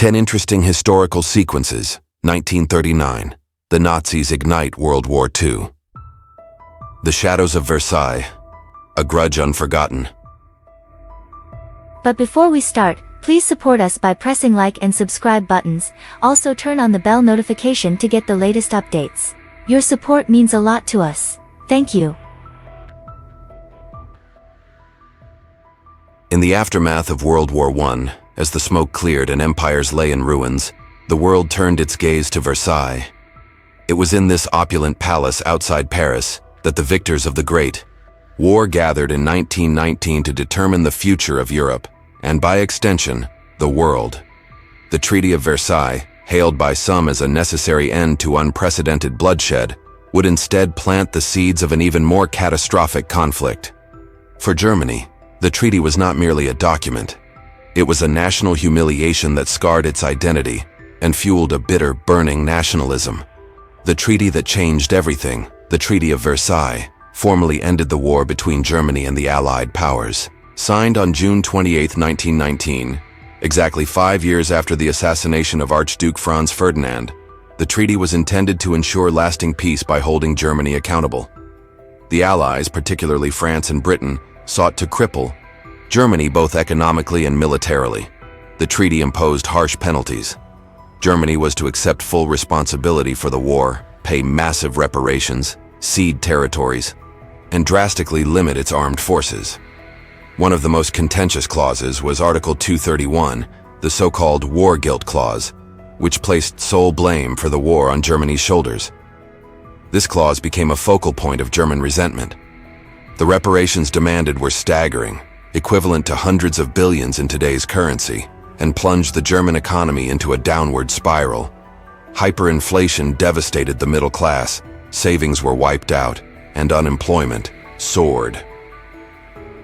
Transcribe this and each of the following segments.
10 interesting historical sequences. 1939. The Nazis ignite World War II. The Shadows of Versailles. A grudge unforgotten. But before we start, please support us by pressing like and subscribe buttons. Also turn on the bell notification to get the latest updates. Your support means a lot to us. Thank you. In the aftermath of World War I, as the smoke cleared and empires lay in ruins, the world turned its gaze to Versailles. It was in this opulent palace outside Paris that the victors of the Great War gathered in 1919 to determine the future of Europe, and by extension, the world. The Treaty of Versailles, hailed by some as a necessary end to unprecedented bloodshed, would instead plant the seeds of an even more catastrophic conflict. For Germany, the treaty was not merely a document. It was a national humiliation that scarred its identity and fueled a bitter, burning nationalism. The treaty that changed everything, the Treaty of Versailles, formally ended the war between Germany and the Allied powers. Signed on June 28, 1919, exactly 5 years after the assassination of Archduke Franz Ferdinand, the treaty was intended to ensure lasting peace by holding Germany accountable. The Allies, particularly France and Britain, sought to cripple Germany both economically and militarily. The treaty imposed harsh penalties. Germany was to accept full responsibility for the war, pay massive reparations, cede territories, and drastically limit its armed forces. One of the most contentious clauses was Article 231, the so-called War Guilt Clause, which placed sole blame for the war on Germany's shoulders. This clause became a focal point of German resentment. The reparations demanded were staggering, equivalent to hundreds of billions in today's currency, and plunged the German economy into a downward spiral. Hyperinflation devastated the middle class, savings were wiped out, and unemployment soared.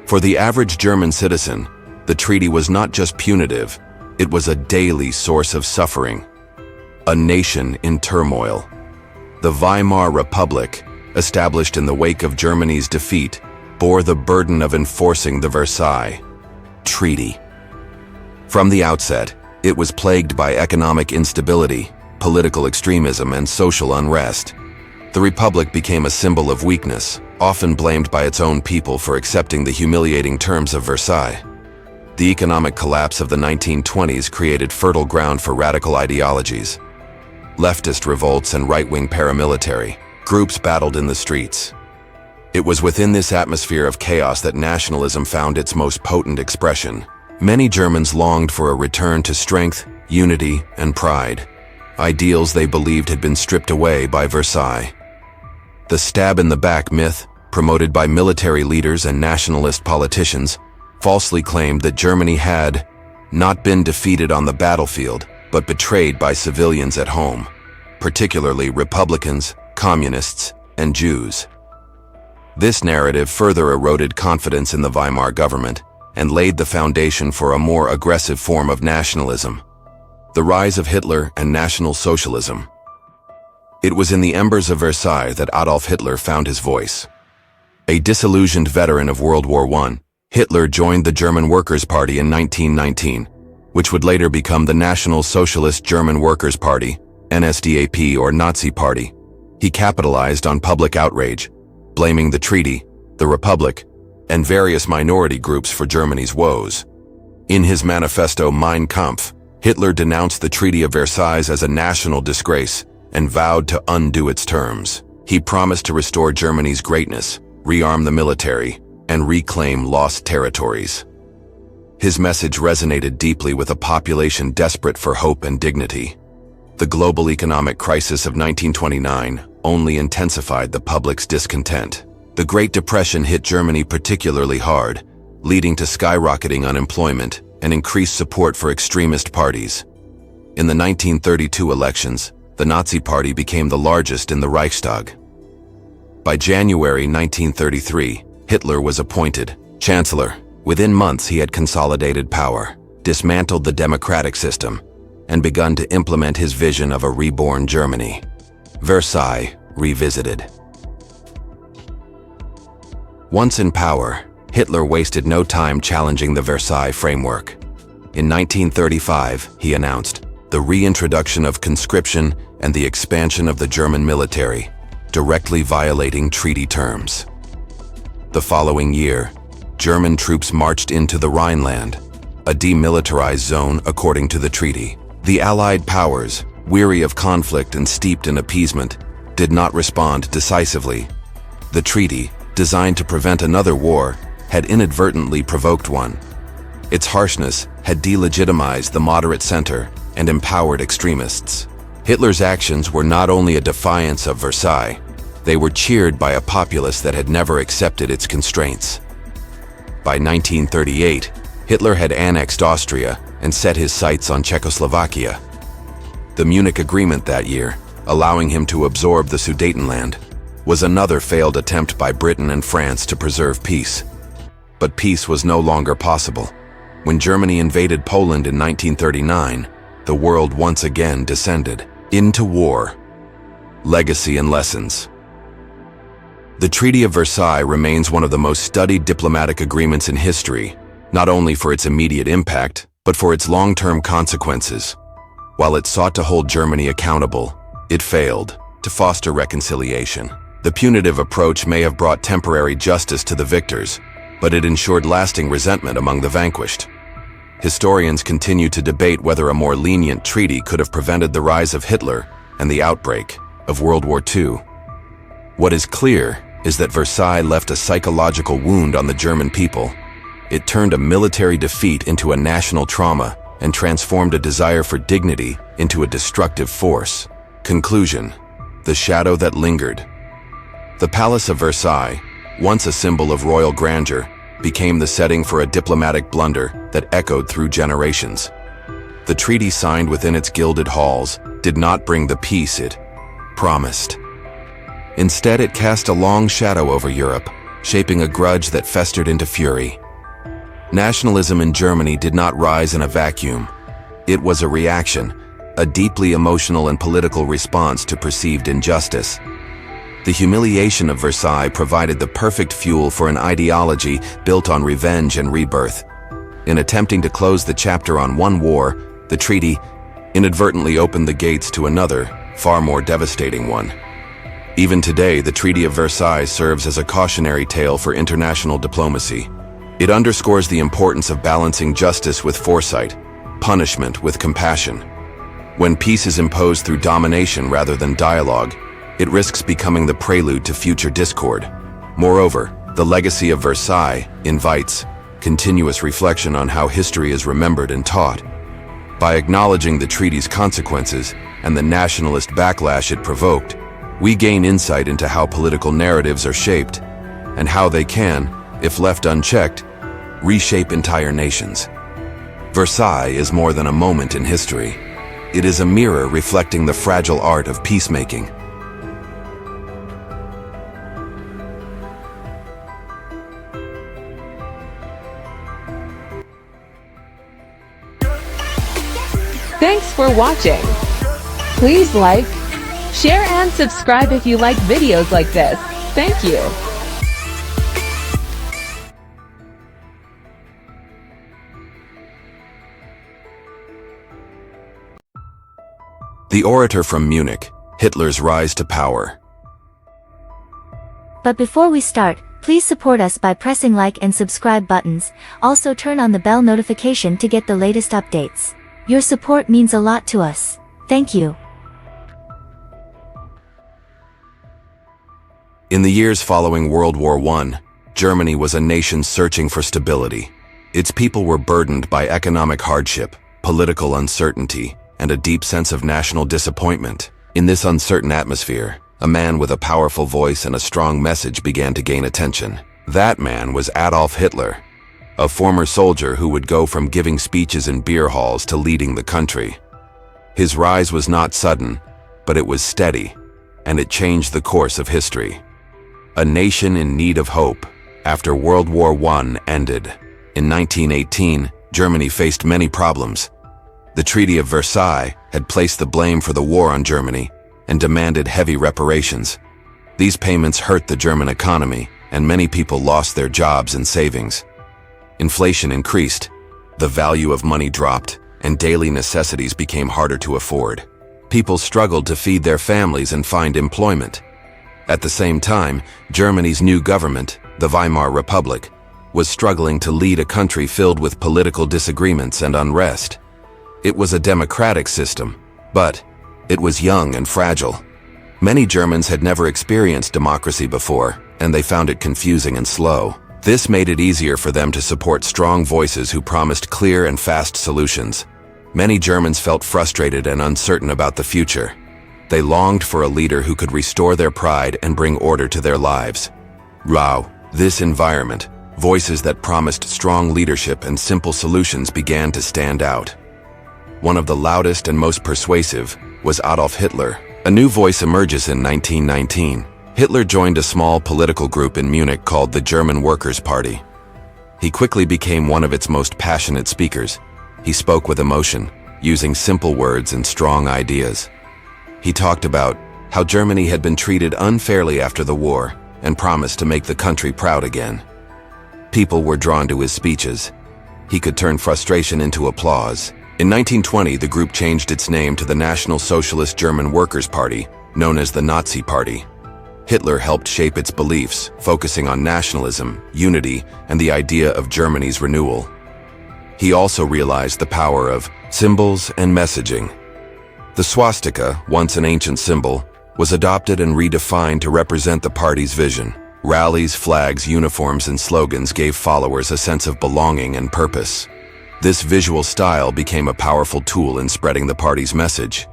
For the average German citizen, the treaty was not just punitive, it was a daily source of suffering. A nation in turmoil. The Weimar Republic, established in the wake of Germany's defeat, bore the burden of enforcing the Versailles Treaty. From the outset, it was plagued by economic instability, political extremism, and social unrest. The Republic became a symbol of weakness, often blamed by its own people for accepting the humiliating terms of Versailles. The economic collapse of the 1920s created fertile ground for radical ideologies. Leftist revolts and right-wing paramilitary groups battled in the streets. It was within this atmosphere of chaos that nationalism found its most potent expression. Many Germans longed for a return to strength, unity, and pride, ideals they believed had been stripped away by Versailles. The stab-in-the-back myth, promoted by military leaders and nationalist politicians, falsely claimed that Germany had not been defeated on the battlefield, but betrayed by civilians at home, particularly Republicans, Communists, and Jews. This narrative further eroded confidence in the Weimar government and laid the foundation for a more aggressive form of nationalism, the rise of Hitler and National Socialism. It was in the embers of Versailles that Adolf Hitler found his voice. A disillusioned veteran of World War I, Hitler joined the German Workers' Party in 1919, which would later become the National Socialist German Workers' Party, NSDAP or Nazi Party. He capitalized on public outrage, blaming the treaty, the Republic, and various minority groups for Germany's woes. In his manifesto Mein Kampf, Hitler denounced the Treaty of Versailles as a national disgrace and vowed to undo its terms. He promised to restore Germany's greatness, rearm the military, and reclaim lost territories. His message resonated deeply with a population desperate for hope and dignity. The global economic crisis of 1929 only intensified the public's discontent. The Great Depression hit Germany particularly hard, leading to skyrocketing unemployment and increased support for extremist parties. In the 1932 elections, the Nazi Party became the largest in the Reichstag. By January 1933, Hitler was appointed Chancellor. Within months, he had consolidated power, dismantled the democratic system, and begun to implement his vision of a reborn Germany. Versailles revisited. Once in power, Hitler wasted no time challenging the Versailles framework. In 1935, he announced, the reintroduction of conscription and the expansion of the German military, directly violating treaty terms. The following year, German troops marched into the Rhineland, a demilitarized zone according to the treaty. The Allied powers, weary of conflict and steeped in appeasement, did not respond decisively. The treaty, designed to prevent another war, had inadvertently provoked one. Its harshness had delegitimized the moderate center and empowered extremists. Hitler's actions were not only a defiance of Versailles, they were cheered by a populace that had never accepted its constraints. By 1938, Hitler had annexed Austria and set his sights on Czechoslovakia. The Munich Agreement that year, allowing him to absorb the Sudetenland, was another failed attempt by Britain and France to preserve peace. But peace was no longer possible. When Germany invaded Poland in 1939, the world once again descended into war. Legacy and lessons. The Treaty of Versailles remains one of the most studied diplomatic agreements in history, not only for its immediate impact, but for its long-term consequences. While it sought to hold Germany accountable, it failed to foster reconciliation. The punitive approach may have brought temporary justice to the victors, but it ensured lasting resentment among the vanquished. Historians continue to debate whether a more lenient treaty could have prevented the rise of Hitler and the outbreak of World War II. What is clear is that Versailles left a psychological wound on the German people. It turned a military defeat into a national trauma and transformed a desire for dignity into a destructive force. Conclusion: the shadow that lingered. The Palace of Versailles, once a symbol of royal grandeur, became the setting for a diplomatic blunder that echoed through generations. The treaty signed within its gilded halls did not bring the peace it promised. Instead, it cast a long shadow over Europe, shaping a grudge that festered into fury. Nationalism in Germany did not rise in a vacuum. It was a reaction, a deeply emotional and political response to perceived injustice. The humiliation of Versailles provided the perfect fuel for an ideology built on revenge and rebirth. In attempting to close the chapter on one war, the treaty inadvertently opened the gates to another, far more devastating one. Even today, the Treaty of Versailles serves as a cautionary tale for international diplomacy. It underscores the importance of balancing justice with foresight, punishment with compassion. When peace is imposed through domination rather than dialogue, it risks becoming the prelude to future discord. Moreover, the legacy of Versailles invites continuous reflection on how history is remembered and taught. By acknowledging the treaty's consequences and the nationalist backlash it provoked, we gain insight into how political narratives are shaped and how they can, if left unchecked, reshape entire nations. Versailles is more than a moment in history. It is a mirror reflecting the fragile art of peacemaking. Thanks for watching. Please like, share and subscribe if you like videos like this. Thank you. The orator from Munich, Hitler's rise to power. But before we start, please support us by pressing like and subscribe buttons. Also turn on the bell notification to get the latest updates. Your support means a lot to us. Thank you. In the years following World War I, Germany was a nation searching for stability. Its people were burdened by economic hardship, political uncertainty, and a deep sense of national disappointment. In this uncertain atmosphere, a man with a powerful voice and a strong message began to gain attention. That man was Adolf Hitler, a former soldier who would go from giving speeches in beer halls to leading the country. His rise was not sudden, but it was steady, and it changed the course of history. A nation in need of hope. After World War I ended, in 1918, Germany faced many problems. The Treaty of Versailles had placed the blame for the war on Germany and demanded heavy reparations. These payments hurt the German economy, and many people lost their jobs and savings. Inflation increased, the value of money dropped, and daily necessities became harder to afford. People struggled to feed their families and find employment. At the same time, Germany's new government, the Weimar Republic, was struggling to lead a country filled with political disagreements and unrest. It was a democratic system, but it was young and fragile. Many Germans had never experienced democracy before, and they found it confusing and slow. This made it easier for them to support strong voices who promised clear and fast solutions. Many Germans felt frustrated and uncertain about the future. They longed for a leader who could restore their pride and bring order to their lives. Wow, this environment, voices that promised strong leadership and simple solutions began to stand out. One of the loudest and most persuasive was Adolf Hitler. A new voice emerges in 1919. Hitler joined a small political group in Munich called the German Workers' Party. He quickly became one of its most passionate speakers. He spoke with emotion, using simple words and strong ideas. He talked about how Germany had been treated unfairly after the war and promised to make the country proud again. People were drawn to his speeches. He could turn frustration into applause. In 1920, the group changed its name to the National Socialist German Workers' Party, known as the Nazi Party. Hitler helped shape its beliefs, focusing on nationalism, unity, and the idea of Germany's renewal. He also realized the power of symbols and messaging. The swastika, once an ancient symbol, was adopted and redefined to represent the party's vision. Rallies, flags, uniforms, and slogans gave followers a sense of belonging and purpose. This visual style became a powerful tool in spreading the party's message.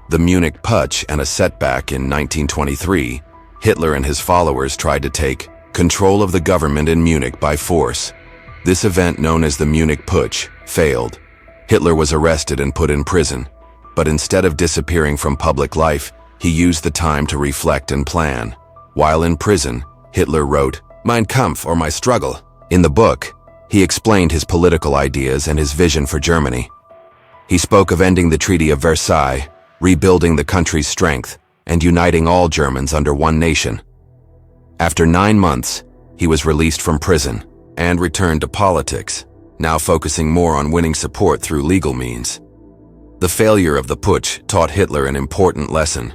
The Munich Putsch and a setback in 1923, Hitler and his followers tried to take control of the government in Munich by force. This event, known as the Munich Putsch, failed. Hitler was arrested and put in prison, but instead of disappearing from public life, he used the time to reflect and plan. While in prison, Hitler wrote, "Mein Kampf, or My Struggle." In the book, he explained his political ideas and his vision for Germany. He spoke of ending the Treaty of Versailles, rebuilding the country's strength, and uniting all Germans under one nation. After 9 months, he was released from prison and returned to politics, now focusing more on winning support through legal means. The failure of the putsch taught Hitler an important lesson.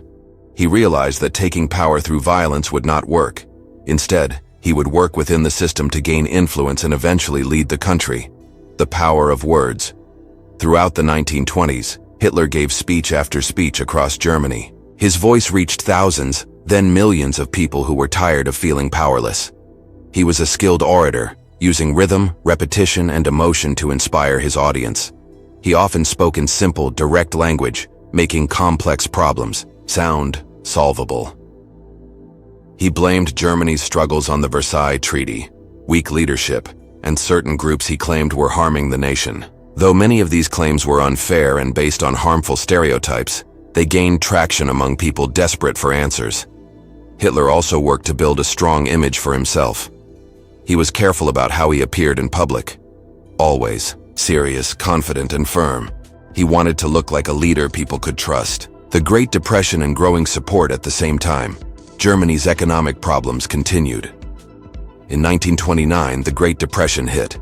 He realized that taking power through violence would not work. Instead, he would work within the system to gain influence and eventually lead the country. The power of words. Throughout the 1920s, Hitler gave speech after speech across Germany. His voice reached thousands, then millions of people who were tired of feeling powerless. He was a skilled orator, using rhythm, repetition, and emotion to inspire his audience. He often spoke in simple, direct language, making complex problems sound solvable. He blamed Germany's struggles on the Versailles Treaty, weak leadership, and certain groups he claimed were harming the nation. Though many of these claims were unfair and based on harmful stereotypes, they gained traction among people desperate for answers. Hitler also worked to build a strong image for himself. He was careful about how he appeared in public. Always serious, confident, and firm. He wanted to look like a leader people could trust. The Great Depression and growing support at the same time. Germany's economic problems continued. In 1929, the Great Depression hit.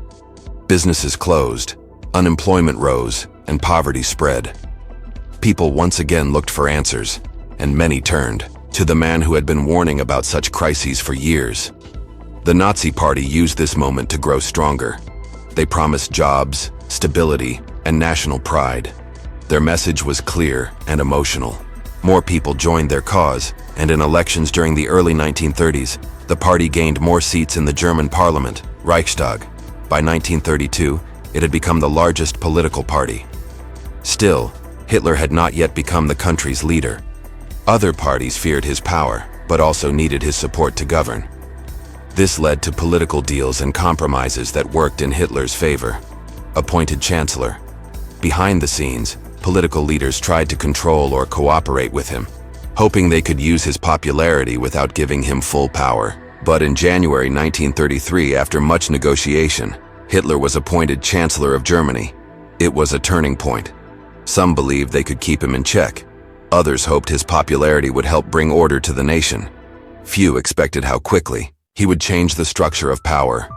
Businesses closed, unemployment rose, and poverty spread. People once again looked for answers, and many turned to the man who had been warning about such crises for years. The Nazi Party used this moment to grow stronger. They promised jobs, stability, and national pride. Their message was clear and emotional. More people joined their cause, and in elections during the early 1930s, the party gained more seats in the German parliament, Reichstag. By 1932, it had become the largest political party. Still, Hitler had not yet become the country's leader. Other parties feared his power, but also needed his support to govern. This led to political deals and compromises that worked in Hitler's favor. Appointed chancellor. Behind the scenes, political leaders tried to control or cooperate with him, hoping they could use his popularity without giving him full power. But in January 1933, after much negotiation, Hitler was appointed Chancellor of Germany. It was a turning point. Some believed they could keep him in check. Others hoped his popularity would help bring order to the nation. Few expected how quickly he would change the structure of power.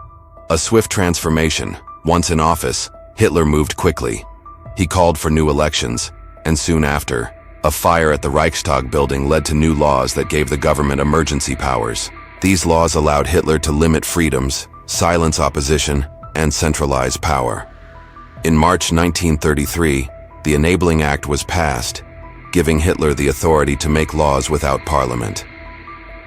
A swift transformation. Once in office, Hitler moved quickly. He called for new elections, and soon after, a fire at the Reichstag building led to new laws that gave the government emergency powers. These laws allowed Hitler to limit freedoms, silence opposition, and centralize power. In March 1933, the Enabling Act was passed, giving Hitler the authority to make laws without parliament.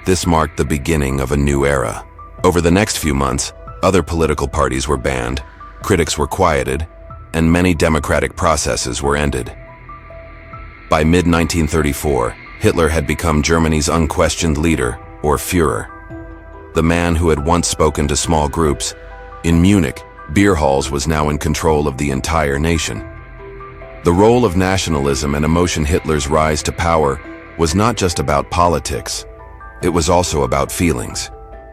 This marked the beginning of a new era. Over the next few months, other political parties were banned, critics were quieted, and many democratic processes were ended. By mid-1934, Hitler had become Germany's unquestioned leader, or Führer. The man who had once spoken to small groups, in Munich, beer halls was now in control of the entire nation. The role of nationalism and emotion Hitler's rise to power was not just about politics, it was also about feelings.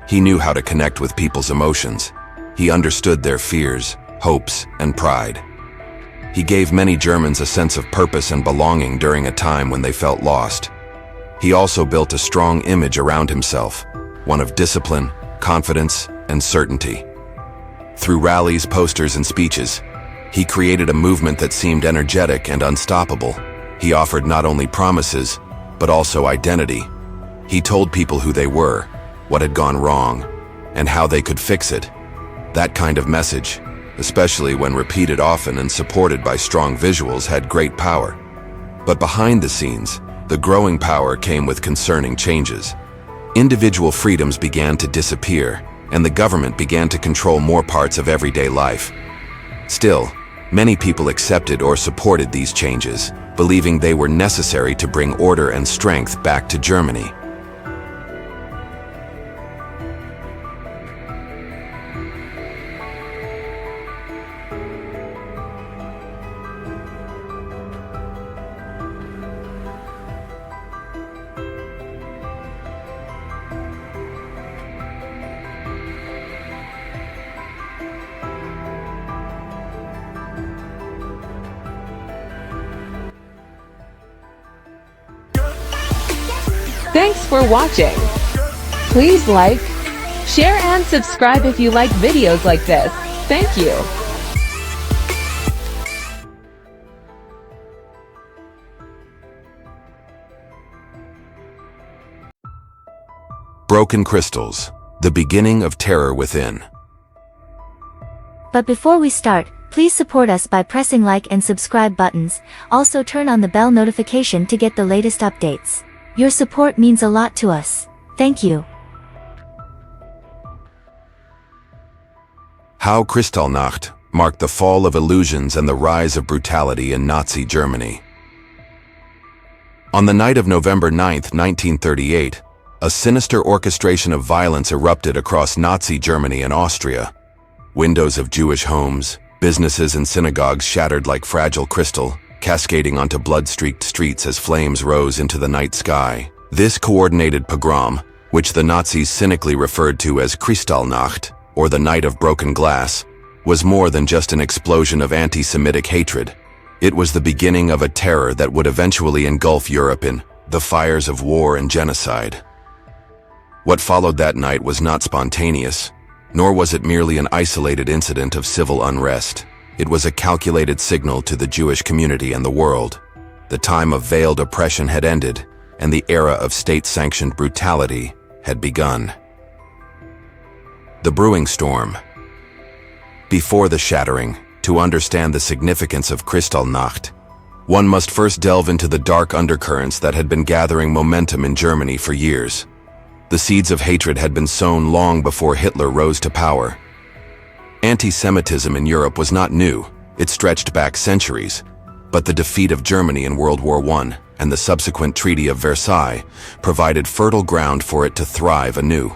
He knew how to connect with people's emotions. He understood their fears, hopes, and pride. He gave many Germans a sense of purpose and belonging during a time when they felt lost. He also built a strong image around himself, one of discipline, confidence, and certainty. Through rallies, posters, and speeches, he created a movement that seemed energetic and unstoppable. He offered not only promises, but also identity. He told people who they were, what had gone wrong, and how they could fix it. That kind of message, especially when repeated often and supported by strong visuals, had great power. But behind the scenes, the growing power came with concerning changes. Individual freedoms began to disappear, and the government began to control more parts of everyday life. Still, many people accepted or supported these changes, believing they were necessary to bring order and strength back to Germany. Thanks for watching. Please like, share and subscribe if you like videos like this. Thank you. Broken crystals, the beginning of terror within. But before we start, please support us by pressing like and subscribe buttons. Also turn on the bell notification to get the latest updates. Your support means a lot to us. Thank you. How Kristallnacht marked the fall of illusions and the rise of brutality in Nazi Germany. On the night of November 9, 1938, a sinister orchestration of violence erupted across Nazi Germany and Austria. Windows of Jewish homes, businesses and synagogues shattered like fragile crystal, cascading onto blood-streaked streets as flames rose into the night sky. This coordinated pogrom, which the Nazis cynically referred to as Kristallnacht, or the Night of Broken Glass, was more than just an explosion of anti-Semitic hatred. It was the beginning of a terror that would eventually engulf Europe in the fires of war and genocide. What followed that night was not spontaneous, nor was it merely an isolated incident of civil unrest. It was a calculated signal to the Jewish community and the world. The time of veiled oppression had ended, and the era of state-sanctioned brutality had begun. The brewing storm. Before the shattering, to understand the significance of Kristallnacht, one must first delve into the dark undercurrents that had been gathering momentum in Germany for years. The seeds of hatred had been sown long before Hitler rose to power. Anti-Semitism in Europe was not new, it stretched back centuries, but the defeat of Germany in World War I and the subsequent Treaty of Versailles provided fertile ground for it to thrive anew.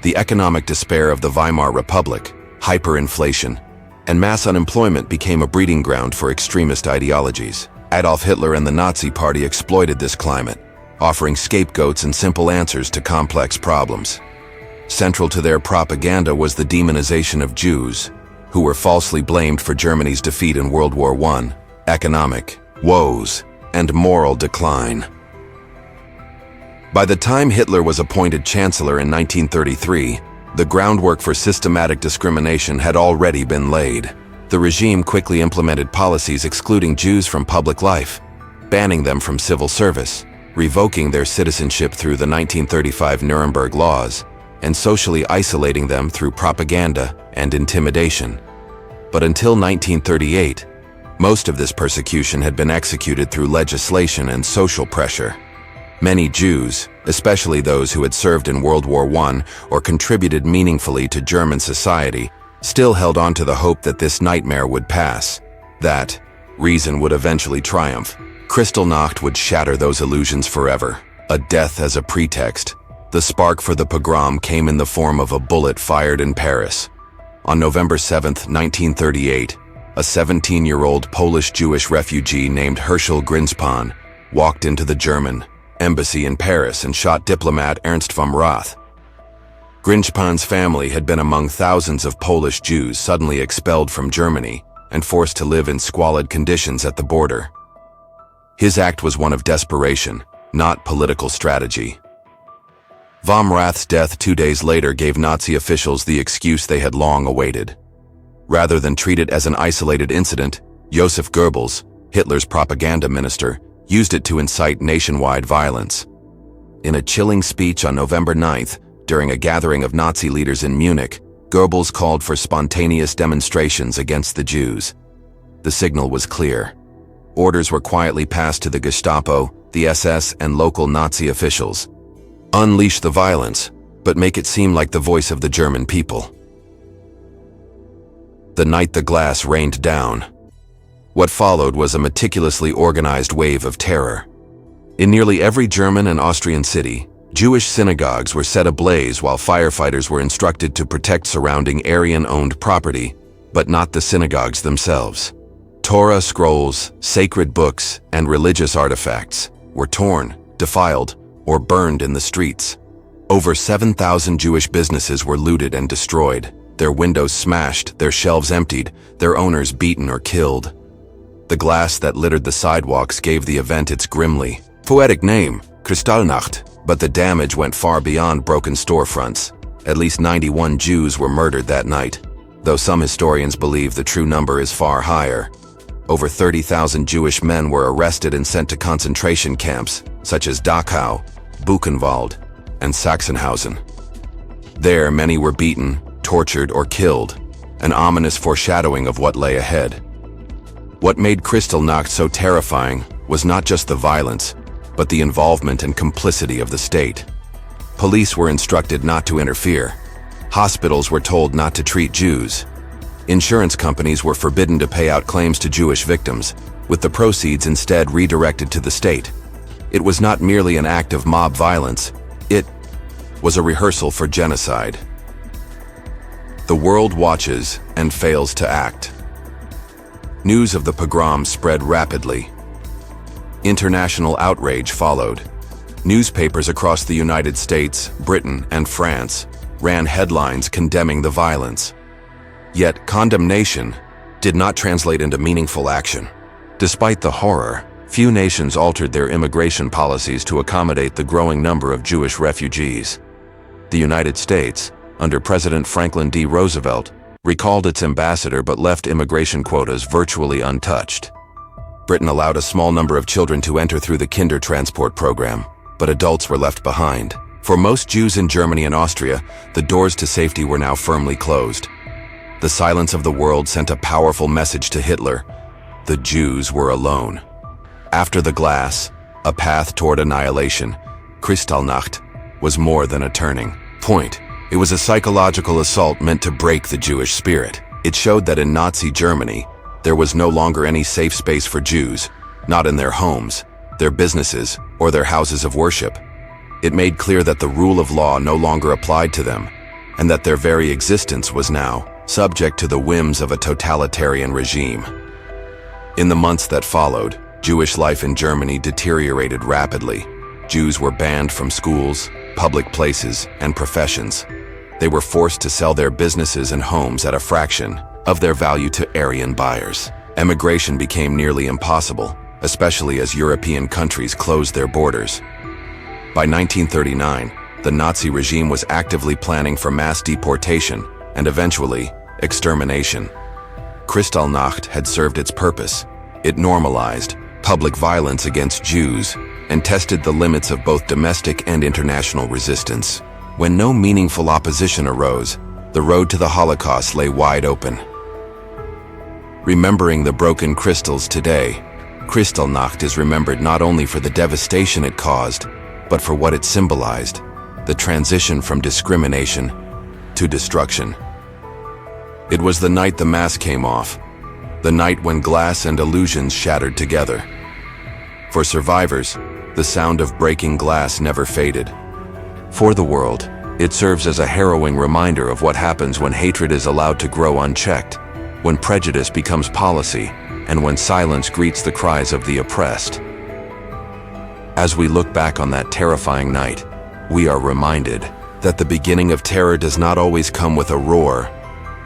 The economic despair of the Weimar Republic, hyperinflation, and mass unemployment became a breeding ground for extremist ideologies. Adolf Hitler and the Nazi Party exploited this climate, offering scapegoats and simple answers to complex problems. Central to their propaganda was the demonization of Jews, who were falsely blamed for Germany's defeat in World War I, economic woes, and moral decline. By the time Hitler was appointed Chancellor in 1933, the groundwork for systematic discrimination had already been laid. The regime quickly implemented policies excluding Jews from public life, banning them from civil service, revoking their citizenship through the 1935 Nuremberg laws, and socially isolating them through propaganda and intimidation. But until 1938, most of this persecution had been executed through legislation and social pressure. Many Jews, especially those who had served in World War I or contributed meaningfully to German society, still held on to the hope that this nightmare would pass, that reason would eventually triumph. Kristallnacht would shatter those illusions forever. A death as a pretext. The spark for the pogrom came in the form of a bullet fired in Paris. On November 7, 1938, a 17-year-old Polish Jewish refugee named Herschel Grinspan walked into the German embassy in Paris and shot diplomat Ernst vom Rath. Grinspan's family had been among thousands of Polish Jews suddenly expelled from Germany and forced to live in squalid conditions at the border. His act was one of desperation, not political strategy. Vom Rath's death 2 days later gave Nazi officials the excuse they had long awaited. Rather than treat it as an isolated incident, Joseph Goebbels, Hitler's propaganda minister, used it to incite nationwide violence. In a chilling speech on November 9th, during a gathering of Nazi leaders in Munich, Goebbels called for spontaneous demonstrations against the Jews. The signal was clear. Orders were quietly passed to the Gestapo, the SS, and local Nazi officials. Unleash the violence, but make it seem like the voice of the German people. The night the glass rained down. What followed was a meticulously organized wave of terror. In nearly every German and Austrian city, Jewish synagogues were set ablaze while firefighters were instructed to protect surrounding Aryan-owned property, but not the synagogues themselves. Torah scrolls, sacred books, and religious artifacts were torn, defiled, or burned in the streets. Over 7,000 Jewish businesses were looted and destroyed, their windows smashed, their shelves emptied, their owners beaten or killed. The glass that littered the sidewalks gave the event its grimly poetic name, Kristallnacht, but the damage went far beyond broken storefronts. At least 91 Jews were murdered that night, though some historians believe the true number is far higher. Over 30,000 Jewish men were arrested and sent to concentration camps, such as Dachau, Buchenwald, and Sachsenhausen. There, many were beaten, tortured, or killed, an ominous foreshadowing of what lay ahead. What made Kristallnacht so terrifying was not just the violence, but the involvement and complicity of the state. Police were instructed not to interfere. Hospitals were told not to treat Jews. Insurance companies were forbidden to pay out claims to Jewish victims, with the proceeds instead redirected to the state. It was not merely an act of mob violence, it was a rehearsal for genocide. The world watches and fails to act. News of the pogrom spread rapidly. International outrage followed. Newspapers across the United States, Britain, and France ran headlines condemning the violence. Yet condemnation did not translate into meaningful action. Despite the horror, few nations altered their immigration policies to accommodate the growing number of Jewish refugees. The United States, under President Franklin D. Roosevelt, recalled its ambassador but left immigration quotas virtually untouched. Britain allowed a small number of children to enter through the Kinder Transport program, but adults were left behind. For most Jews in Germany and Austria, the doors to safety were now firmly closed. The silence of the world sent a powerful message to Hitler. The Jews were alone. After the glass, a path toward annihilation, Kristallnacht was more than a turning point. It was a psychological assault meant to break the Jewish spirit. It showed that in Nazi Germany, there was no longer any safe space for Jews, not in their homes, their businesses, or their houses of worship. It made clear that the rule of law no longer applied to them, and that their very existence was now subject to the whims of a totalitarian regime. In the months that followed, Jewish life in Germany deteriorated rapidly. Jews were banned from schools, public places, and professions. They were forced to sell their businesses and homes at a fraction of their value to Aryan buyers. Emigration became nearly impossible, especially as European countries closed their borders. By 1939, the Nazi regime was actively planning for mass deportation and eventually extermination. Kristallnacht had served its purpose. It normalized public violence against Jews and tested the limits of both domestic and international resistance. When no meaningful opposition arose, the road to the Holocaust lay wide open. Remembering the broken crystals today, Kristallnacht is remembered not only for the devastation it caused, but for what it symbolized, the transition from discrimination to destruction. It was the night the mask came off, the night when glass and illusions shattered together. For survivors, the sound of breaking glass never faded. For the world, it serves as a harrowing reminder of what happens when hatred is allowed to grow unchecked, when prejudice becomes policy, and when silence greets the cries of the oppressed. As we look back on that terrifying night, we are reminded that the beginning of terror does not always come with a roar.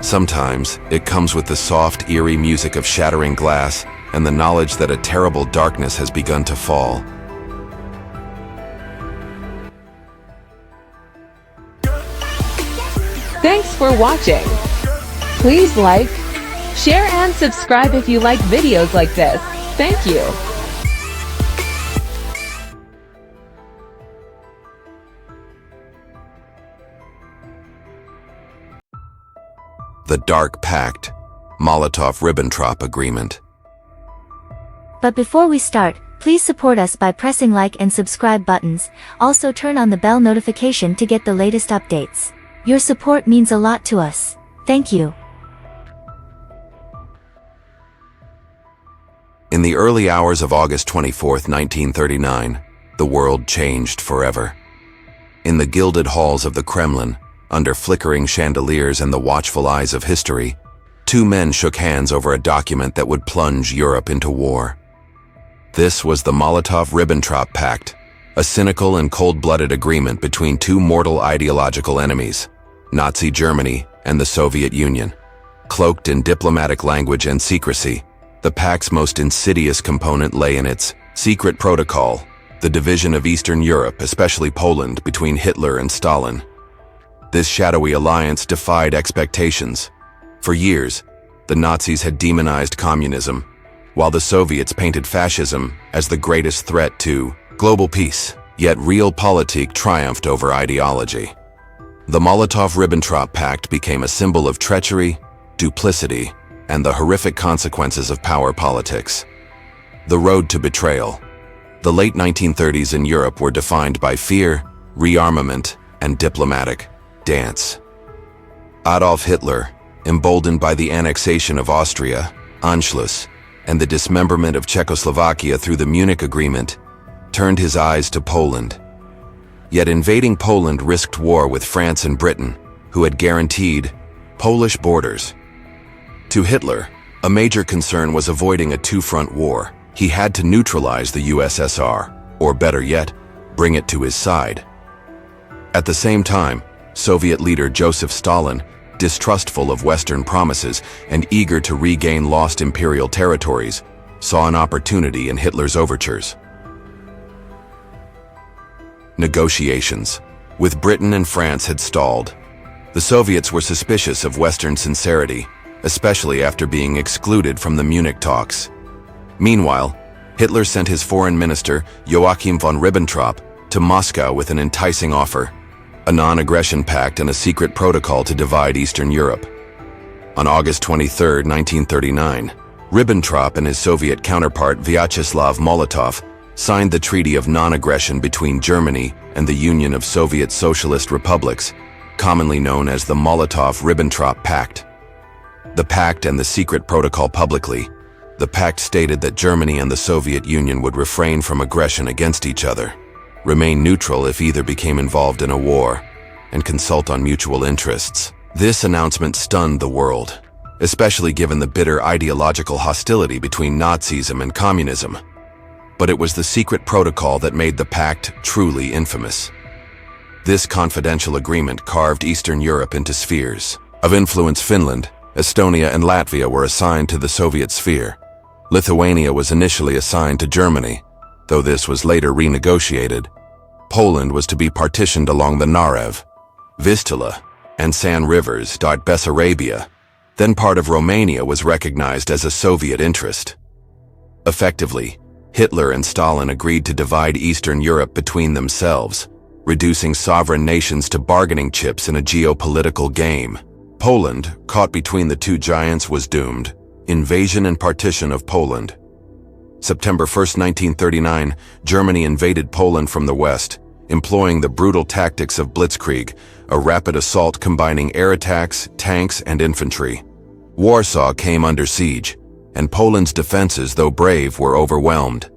Sometimes it comes with the soft, eerie music of shattering glass and the knowledge that a terrible darkness has begun to fall. Thanks for watching. Please like, share and subscribe if you like videos like this. Thank you. The Dark Pact, Molotov-Ribbentrop Agreement. But before we start, please support us by pressing like and subscribe buttons. Also turn on the bell notification to get the latest updates. Your support means a lot to us. Thank you. In the early hours of August 24, 1939, the world changed forever. In the gilded halls of the Kremlin, under flickering chandeliers and the watchful eyes of history, two men shook hands over a document that would plunge Europe into war. This was the Molotov-Ribbentrop Pact, a cynical and cold-blooded agreement between two mortal ideological enemies, Nazi Germany and the Soviet Union. Cloaked in diplomatic language and secrecy, the pact's most insidious component lay in its secret protocol, the division of Eastern Europe, especially Poland, between Hitler and Stalin. This shadowy alliance defied expectations. For years, the Nazis had demonized communism, while the Soviets painted fascism as the greatest threat to global peace. Yet realpolitik triumphed over ideology. The Molotov-Ribbentrop Pact became a symbol of treachery, duplicity, and the horrific consequences of power politics. The road to betrayal. The late 1930s in Europe were defined by fear, rearmament, and diplomatic dance. Adolf Hitler, emboldened by the annexation of Austria, Anschluss, and the dismemberment of Czechoslovakia through the Munich Agreement, turned his eyes to Poland. Yet invading Poland risked war with France and Britain, who had guaranteed Polish borders. To Hitler, a major concern was avoiding a two-front war. He had to neutralize the USSR, or better yet, bring it to his side. At the same time, Soviet leader Joseph Stalin, distrustful of Western promises and eager to regain lost imperial territories, saw an opportunity in Hitler's overtures. Negotiations with Britain and France had stalled. The Soviets were suspicious of Western sincerity, especially after being excluded from the Munich talks. Meanwhile, Hitler sent his foreign minister, Joachim von Ribbentrop, to Moscow with an enticing offer: a non-aggression pact and a secret protocol to divide Eastern Europe. On August 23, 1939, Ribbentrop and his Soviet counterpart Vyacheslav Molotov signed the Treaty of Non-Aggression between Germany and the Union of Soviet Socialist Republics, commonly known as the Molotov-Ribbentrop Pact. The pact and the secret protocol publicly, the pact stated that Germany and the Soviet Union would refrain from aggression against each other, remain neutral if either became involved in a war, and consult on mutual interests. This announcement stunned the world, especially given the bitter ideological hostility between Nazism and communism. But it was the secret protocol that made the pact truly infamous. This confidential agreement carved Eastern Europe into spheres of influence. Finland, Estonia, and Latvia were assigned to the Soviet sphere. Lithuania was initially assigned to Germany, though this was later renegotiated. Poland was to be partitioned along the Narew, Vistula, and San rivers. Bessarabia, Then part of Romania was recognized as a Soviet interest. Effectively, Hitler and Stalin agreed to divide Eastern Europe between themselves, reducing sovereign nations to bargaining chips in a geopolitical game. Poland, caught between the two giants, was doomed. Invasion and partition of Poland. September 1, 1939, Germany invaded Poland from the west, employing the brutal tactics of Blitzkrieg, a rapid assault combining air attacks, tanks, and infantry. Warsaw came under siege, and Poland's defenses, though brave, were overwhelmed.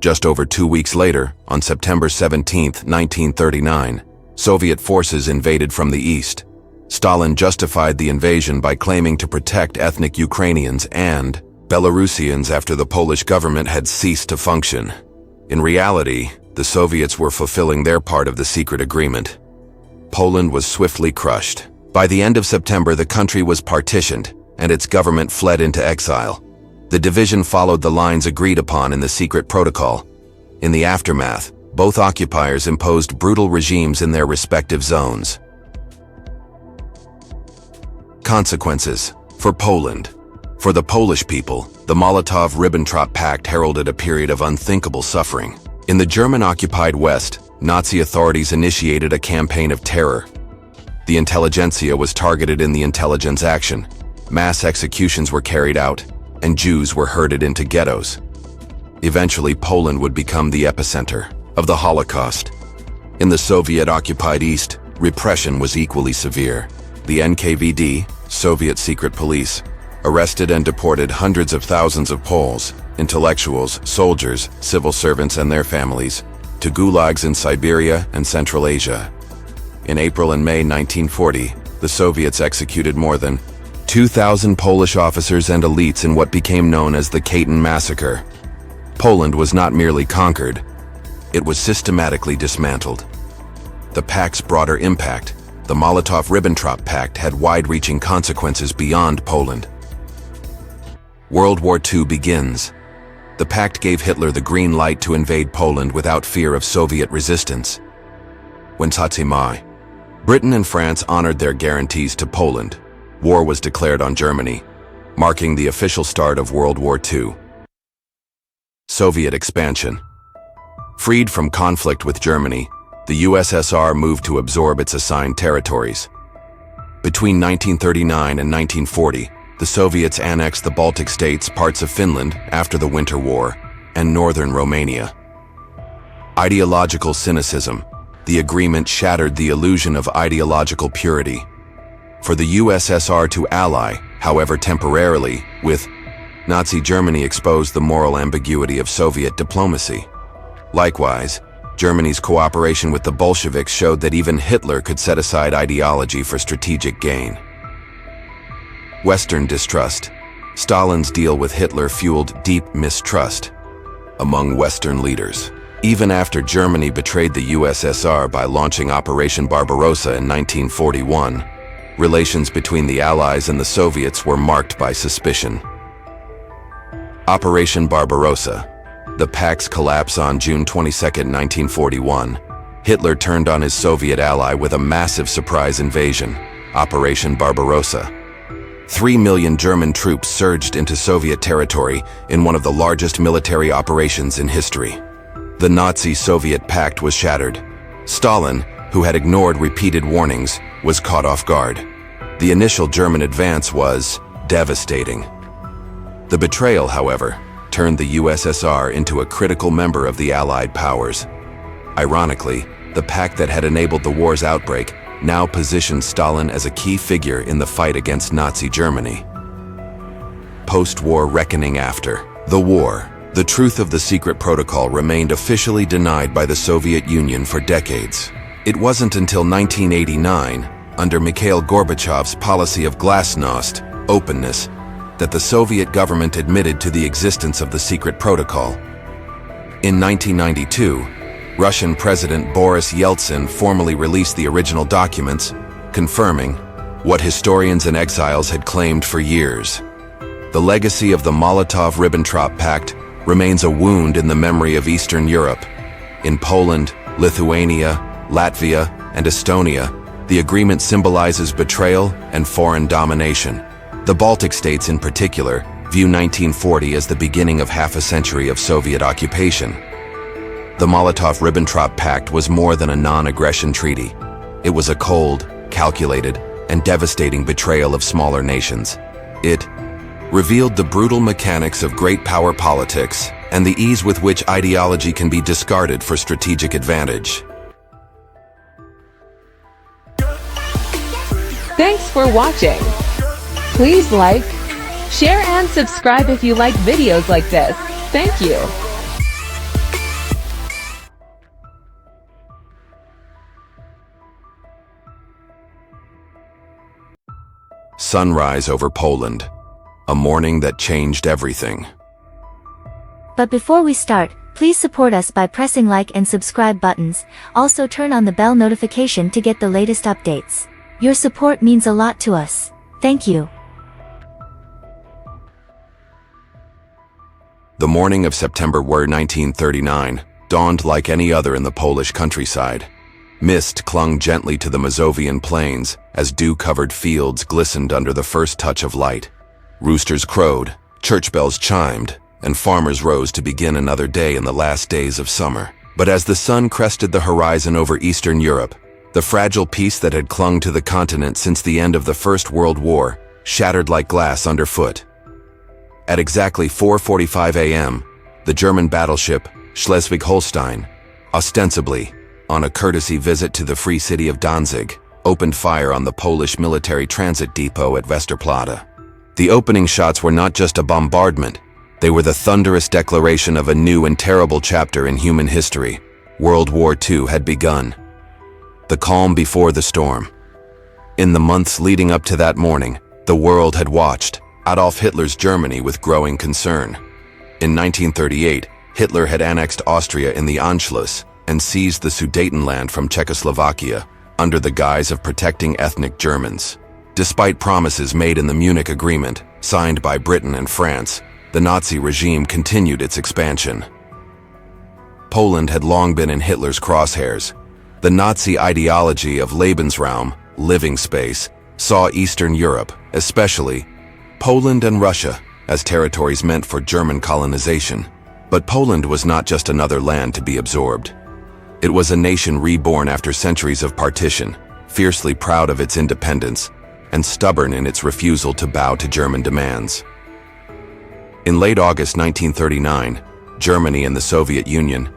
Just over 2 weeks later, on September 17, 1939, Soviet forces invaded from the east. Stalin justified the invasion by claiming to protect ethnic Ukrainians and Belarusians after the Polish government had ceased to function. In reality, the Soviets were fulfilling their part of the secret agreement. Poland was swiftly crushed. By the end of September, the country was partitioned, and its government fled into exile. The division followed the lines agreed upon in the secret protocol. In the aftermath, both occupiers imposed brutal regimes in their respective zones. Consequences for Poland. For the Polish people, the Molotov-Ribbentrop Pact heralded a period of unthinkable suffering. In the German-occupied West, Nazi authorities initiated a campaign of terror. The intelligentsia was targeted in the intelligence action. Mass executions were carried out, and Jews were herded into ghettos. Eventually, Poland would become the epicenter of the Holocaust. In the Soviet-occupied East, repression was equally severe. The NKVD, Soviet secret police, arrested and deported hundreds of thousands of Poles, intellectuals, soldiers, civil servants, and their families, to gulags in Siberia and Central Asia. In April and May 1940, the Soviets executed more than 2,000 Polish officers and elites in what became known as the Katyn Massacre. Poland was not merely conquered, it was systematically dismantled. The pact's broader impact, the Molotov-Ribbentrop Pact, had wide-reaching consequences beyond Poland. World War II begins. The pact gave Hitler the green light to invade Poland without fear of Soviet resistance. When Britain and France honored their guarantees to Poland, war was declared on Germany, marking the official start of World War II. Soviet expansion. Freed from conflict with Germany, the USSR moved to absorb its assigned territories. Between 1939 and 1940, the Soviets annexed the Baltic states, parts of Finland after the Winter War, and northern Romania. Ideological cynicism. The agreement shattered the illusion of ideological purity. For the USSR to ally, however temporarily, with Nazi Germany exposed the moral ambiguity of Soviet diplomacy. Likewise, Germany's cooperation with the Bolsheviks showed that even Hitler could set aside ideology for strategic gain. Western distrust. Stalin's deal with Hitler fueled deep mistrust among Western leaders. Even after Germany betrayed the USSR by launching Operation Barbarossa in 1941, relations between the Allies and the Soviets were marked by suspicion. Operation Barbarossa. The pact's collapse on June 22, 1941. Hitler turned on his Soviet ally with a massive surprise invasion, Operation Barbarossa. 3 million German troops surged into Soviet territory in one of the largest military operations in history. The Nazi-Soviet pact was shattered. Stalin, who had ignored repeated warnings, was caught off guard. The initial German advance was devastating. The betrayal, however, turned the USSR into a critical member of the Allied powers. Ironically, the pact that had enabled the war's outbreak now positioned Stalin as a key figure in the fight against Nazi Germany. Post-war reckoning. After the war, the truth of the secret protocol remained officially denied by the Soviet Union for decades. It wasn't until 1989, under Mikhail Gorbachev's policy of glasnost, openness, that the Soviet government admitted to the existence of the secret protocol. In 1992, Russian President Boris Yeltsin formally released the original documents, confirming what historians and exiles had claimed for years. The legacy of the Molotov-Ribbentrop Pact remains a wound in the memory of Eastern Europe. In Poland, Lithuania, Latvia, and Estonia, the agreement symbolizes betrayal and foreign domination. The Baltic states in particular view 1940 as the beginning of half a century of Soviet occupation. The Molotov-Ribbentrop Pact was more than a non-aggression treaty. It was a cold, calculated, and devastating betrayal of smaller nations. It revealed the brutal mechanics of great power politics and the ease with which ideology can be discarded for strategic advantage. Thanks for watching. Please like, share and subscribe if you like videos like this. Thank you. Sunrise over Poland. A morning that changed everything. But before we start, please support us by pressing like and subscribe buttons. Also turn on the bell notification to get the latest updates. Your support means a lot to us. Thank you. The morning of September 1939 dawned like any other in the Polish countryside. Mist clung gently to the Masovian plains as dew-covered fields glistened under the first touch of light. Roosters crowed, church bells chimed, and farmers rose to begin another day in the last days of summer. But as the sun crested the horizon over Eastern Europe, the fragile peace that had clung to the continent since the end of the First World War shattered like glass underfoot. At exactly 4:45 a.m., the German battleship Schleswig-Holstein, ostensibly on a courtesy visit to the free city of Danzig, opened fire on the Polish military transit depot at Westerplatte. The opening shots were not just a bombardment, they were the thunderous declaration of a new and terrible chapter in human history. World War II had begun. The calm before the storm. In the months leading up to that morning, the world had watched Adolf Hitler's Germany with growing concern. In 1938, Hitler had annexed Austria in the Anschluss and seized the Sudetenland from Czechoslovakia under the guise of protecting ethnic Germans. Despite promises made in the Munich Agreement, signed by Britain and France, the Nazi regime continued its expansion. Poland had long been in Hitler's crosshairs. The Nazi ideology of Lebensraum, living space, saw Eastern Europe, especially Poland and Russia, as territories meant for German colonization. But Poland was not just another land to be absorbed. It was a nation reborn after centuries of partition, fiercely proud of its independence, and stubborn in its refusal to bow to German demands. In late August 1939, Germany and the Soviet Union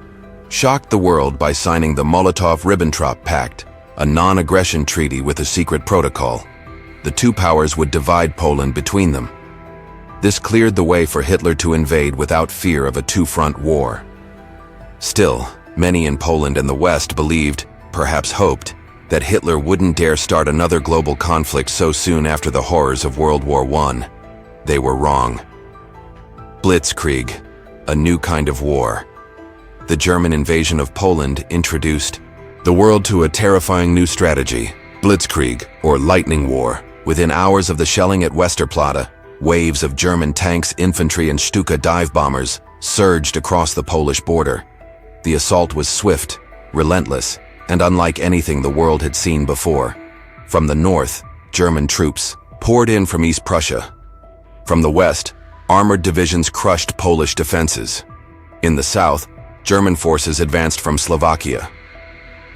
shocked the world by signing the Molotov-Ribbentrop Pact, a non-aggression treaty with a secret protocol. The two powers would divide Poland between them. This cleared the way for Hitler to invade without fear of a two-front war. Still, many in Poland and the West believed, perhaps hoped, that Hitler wouldn't dare start another global conflict so soon after the horrors of World War I. They were wrong. Blitzkrieg, a new kind of war. The German invasion of Poland introduced the world to a terrifying new strategy, Blitzkrieg, or lightning war. Within hours of the shelling at Westerplatte, waves of German tanks, infantry, and Stuka dive bombers surged across the Polish border. The assault was swift, relentless, and unlike anything the world had seen before. From the north, German troops poured in from East Prussia. From the west, armored divisions crushed Polish defenses. In the south, German forces advanced from Slovakia.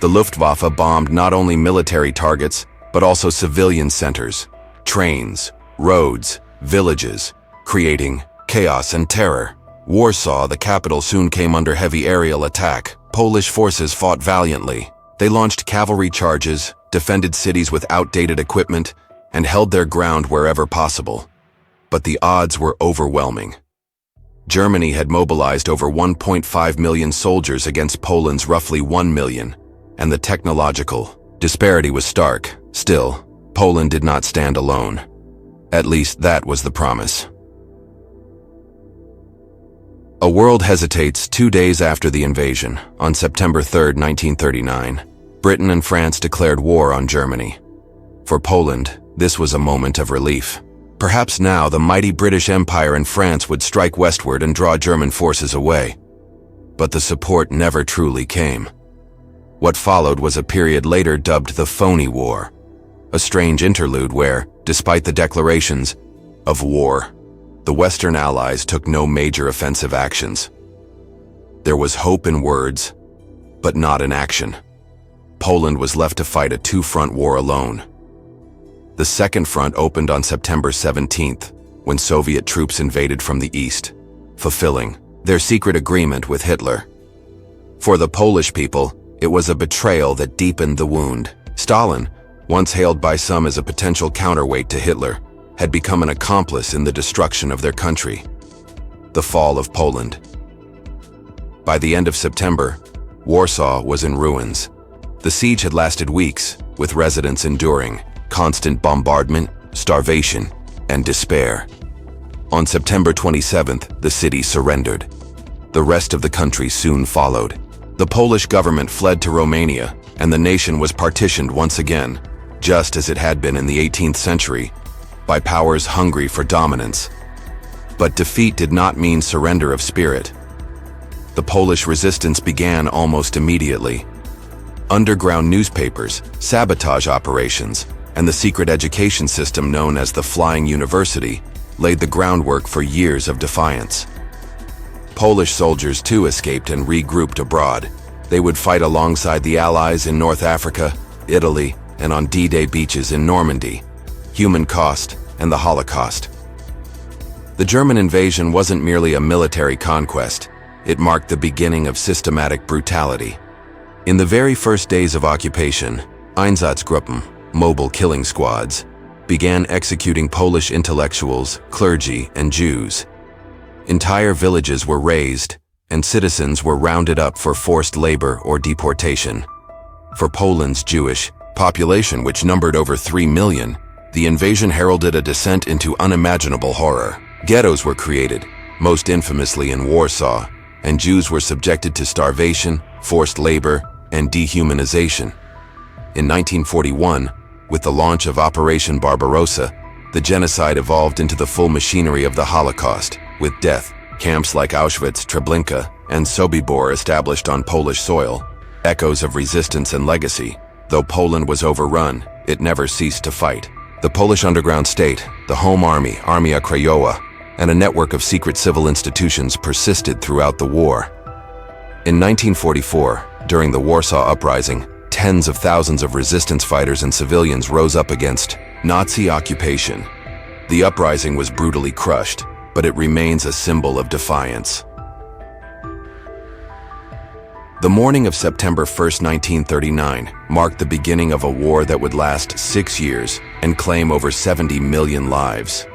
The Luftwaffe bombed not only military targets, but also civilian centers, trains, roads, villages, creating chaos and terror. Warsaw, the capital, soon came under heavy aerial attack. Polish forces fought valiantly. They launched cavalry charges, defended cities with outdated equipment, and held their ground wherever possible. But the odds were overwhelming. Germany had mobilized over 1.5 million soldiers against Poland's roughly 1 million, and the technological disparity was stark. Still, Poland did not stand alone. At least that was the promise. A world hesitates 2 days after the invasion. On September 3, 1939, Britain and France declared war on Germany. For Poland, this was a moment of relief. Perhaps now the mighty British Empire and France would strike westward and draw German forces away. But the support never truly came. What followed was a period later dubbed the Phony War, a strange interlude where, despite the declarations, of war. The Western Allies took no major offensive actions. There was hope in words, but not in action. Poland was left to fight a two-front war alone. The second front opened on September 17th, when Soviet troops invaded from the east, fulfilling their secret agreement with Hitler. For the Polish people, it was a betrayal that deepened the wound. Stalin, once hailed by some as a potential counterweight to Hitler, had become an accomplice in the destruction of their country. The fall of Poland. By the end of September, Warsaw was in ruins. The siege had lasted weeks, with residents enduring constant bombardment, starvation, and despair. On September 27th, the city surrendered. The rest of the country soon followed. The Polish government fled to Romania, and the nation was partitioned once again, just as it had been in the 18th century, by powers hungry for dominance. But defeat did not mean surrender of spirit. The Polish resistance began almost immediately. Underground newspapers, sabotage operations, and the secret education system known as the Flying University laid the groundwork for years of defiance. Polish soldiers too escaped and regrouped abroad. They would fight alongside the Allies in North Africa, Italy, and on D-Day beaches in Normandy. Human cost and the Holocaust. The German invasion wasn't merely a military conquest. It marked the beginning of systematic brutality. In the very first days of occupation, Einsatzgruppen, mobile killing squads, began executing Polish intellectuals, clergy, and Jews. Entire villages were razed, and citizens were rounded up for forced labor or deportation. For Poland's Jewish population, which numbered over 3 million, the invasion heralded a descent into unimaginable horror. Ghettos were created, most infamously in Warsaw, and Jews were subjected to starvation, forced labor, and dehumanization. In 1941, with the launch of Operation Barbarossa, the genocide evolved into the full machinery of the Holocaust, with death camps like Auschwitz, Treblinka, and Sobibor established on Polish soil, echoes of resistance and legacy. Though Poland was overrun, it never ceased to fight. The Polish underground state, the Home Army, Armia Krajowa, and a network of secret civil institutions persisted throughout the war. In 1944, during the Warsaw Uprising, tens of thousands of resistance fighters and civilians rose up against Nazi occupation. The uprising was brutally crushed, but it remains a symbol of defiance. The morning of September 1st, 1939, marked the beginning of a war that would last 6 years and claim over 70 million lives.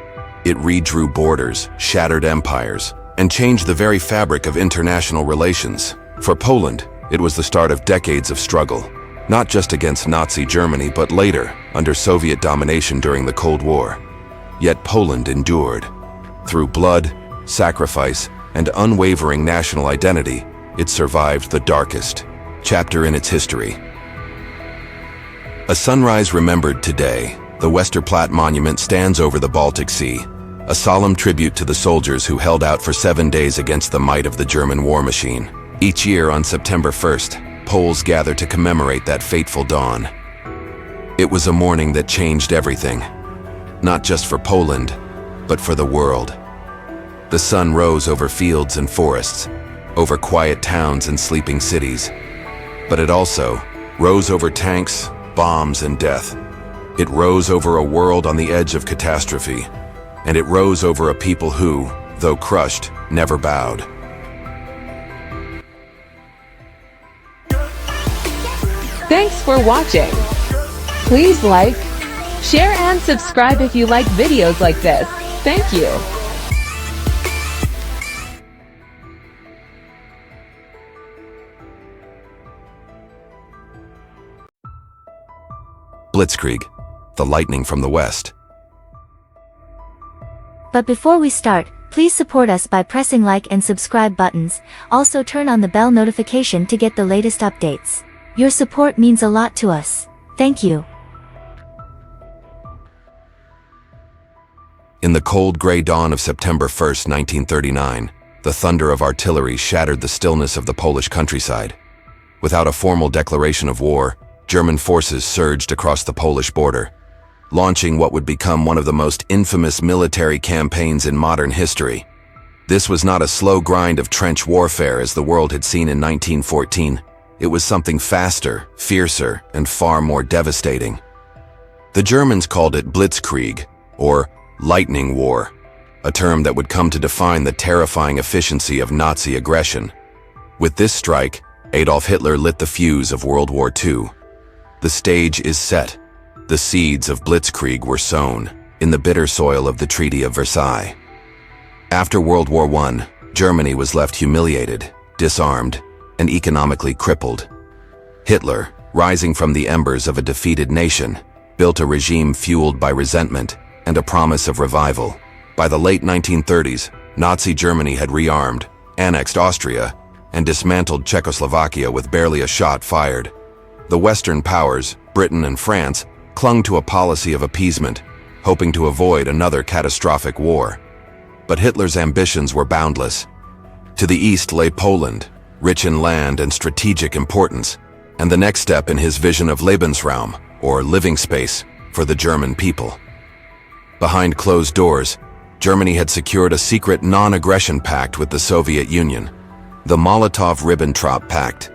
It redrew borders, shattered empires, and changed the very fabric of international relations. For Poland, it was the start of decades of struggle, not just against Nazi Germany, but later, under Soviet domination during the Cold War. Yet Poland endured. Through blood, sacrifice, and unwavering national identity, it survived the darkest chapter in its history. A sunrise remembered today, the Westerplatte Monument stands over the Baltic Sea, a solemn tribute to the soldiers who held out for 7 days against the might of the German war machine. Each year on September 1st, Poles gather to commemorate that fateful dawn. It was a morning that changed everything, not just for Poland, but for the world. The sun rose over fields and forests, over quiet towns and sleeping cities, but it also rose over tanks, bombs, and death. It rose over a world on the edge of catastrophe, and it rose over a people who, though crushed, never bowed. Thanks for watching. Please like, share, and subscribe if you like videos like this. Thank you. Blitzkrieg, the lightning from the west. But before we start, please support us by pressing like and subscribe buttons. Also turn on the bell notification to get the latest updates. Your support means a lot to us. Thank you. In the cold gray dawn of September 1st, 1939, the thunder of artillery shattered the stillness of the Polish countryside. Without a formal declaration of war, German forces surged across the Polish border. launching what would become one of the most infamous military campaigns in modern history. This was not a slow grind of trench warfare as the world had seen in 1914. It was something faster, fiercer, and far more devastating. The Germans called it Blitzkrieg, or lightning war, a term that would come to define the terrifying efficiency of Nazi aggression. With this strike, Adolf Hitler lit the fuse of World War II. The stage is set. The seeds of Blitzkrieg were sown in the bitter soil of the Treaty of Versailles. After World War I, Germany was left humiliated, disarmed, and economically crippled. Hitler, rising from the embers of a defeated nation, built a regime fueled by resentment and a promise of revival. By the late 1930s, Nazi Germany had rearmed, annexed Austria, and dismantled Czechoslovakia with barely a shot fired. The Western powers, Britain and France, clung to a policy of appeasement, hoping to avoid another catastrophic war. But Hitler's ambitions were boundless. To the east lay Poland, rich in land and strategic importance, and the next step in his vision of Lebensraum, or living space, for the German people. Behind closed doors, Germany had secured a secret non-aggression pact with the Soviet Union, the Molotov-Ribbentrop Pact.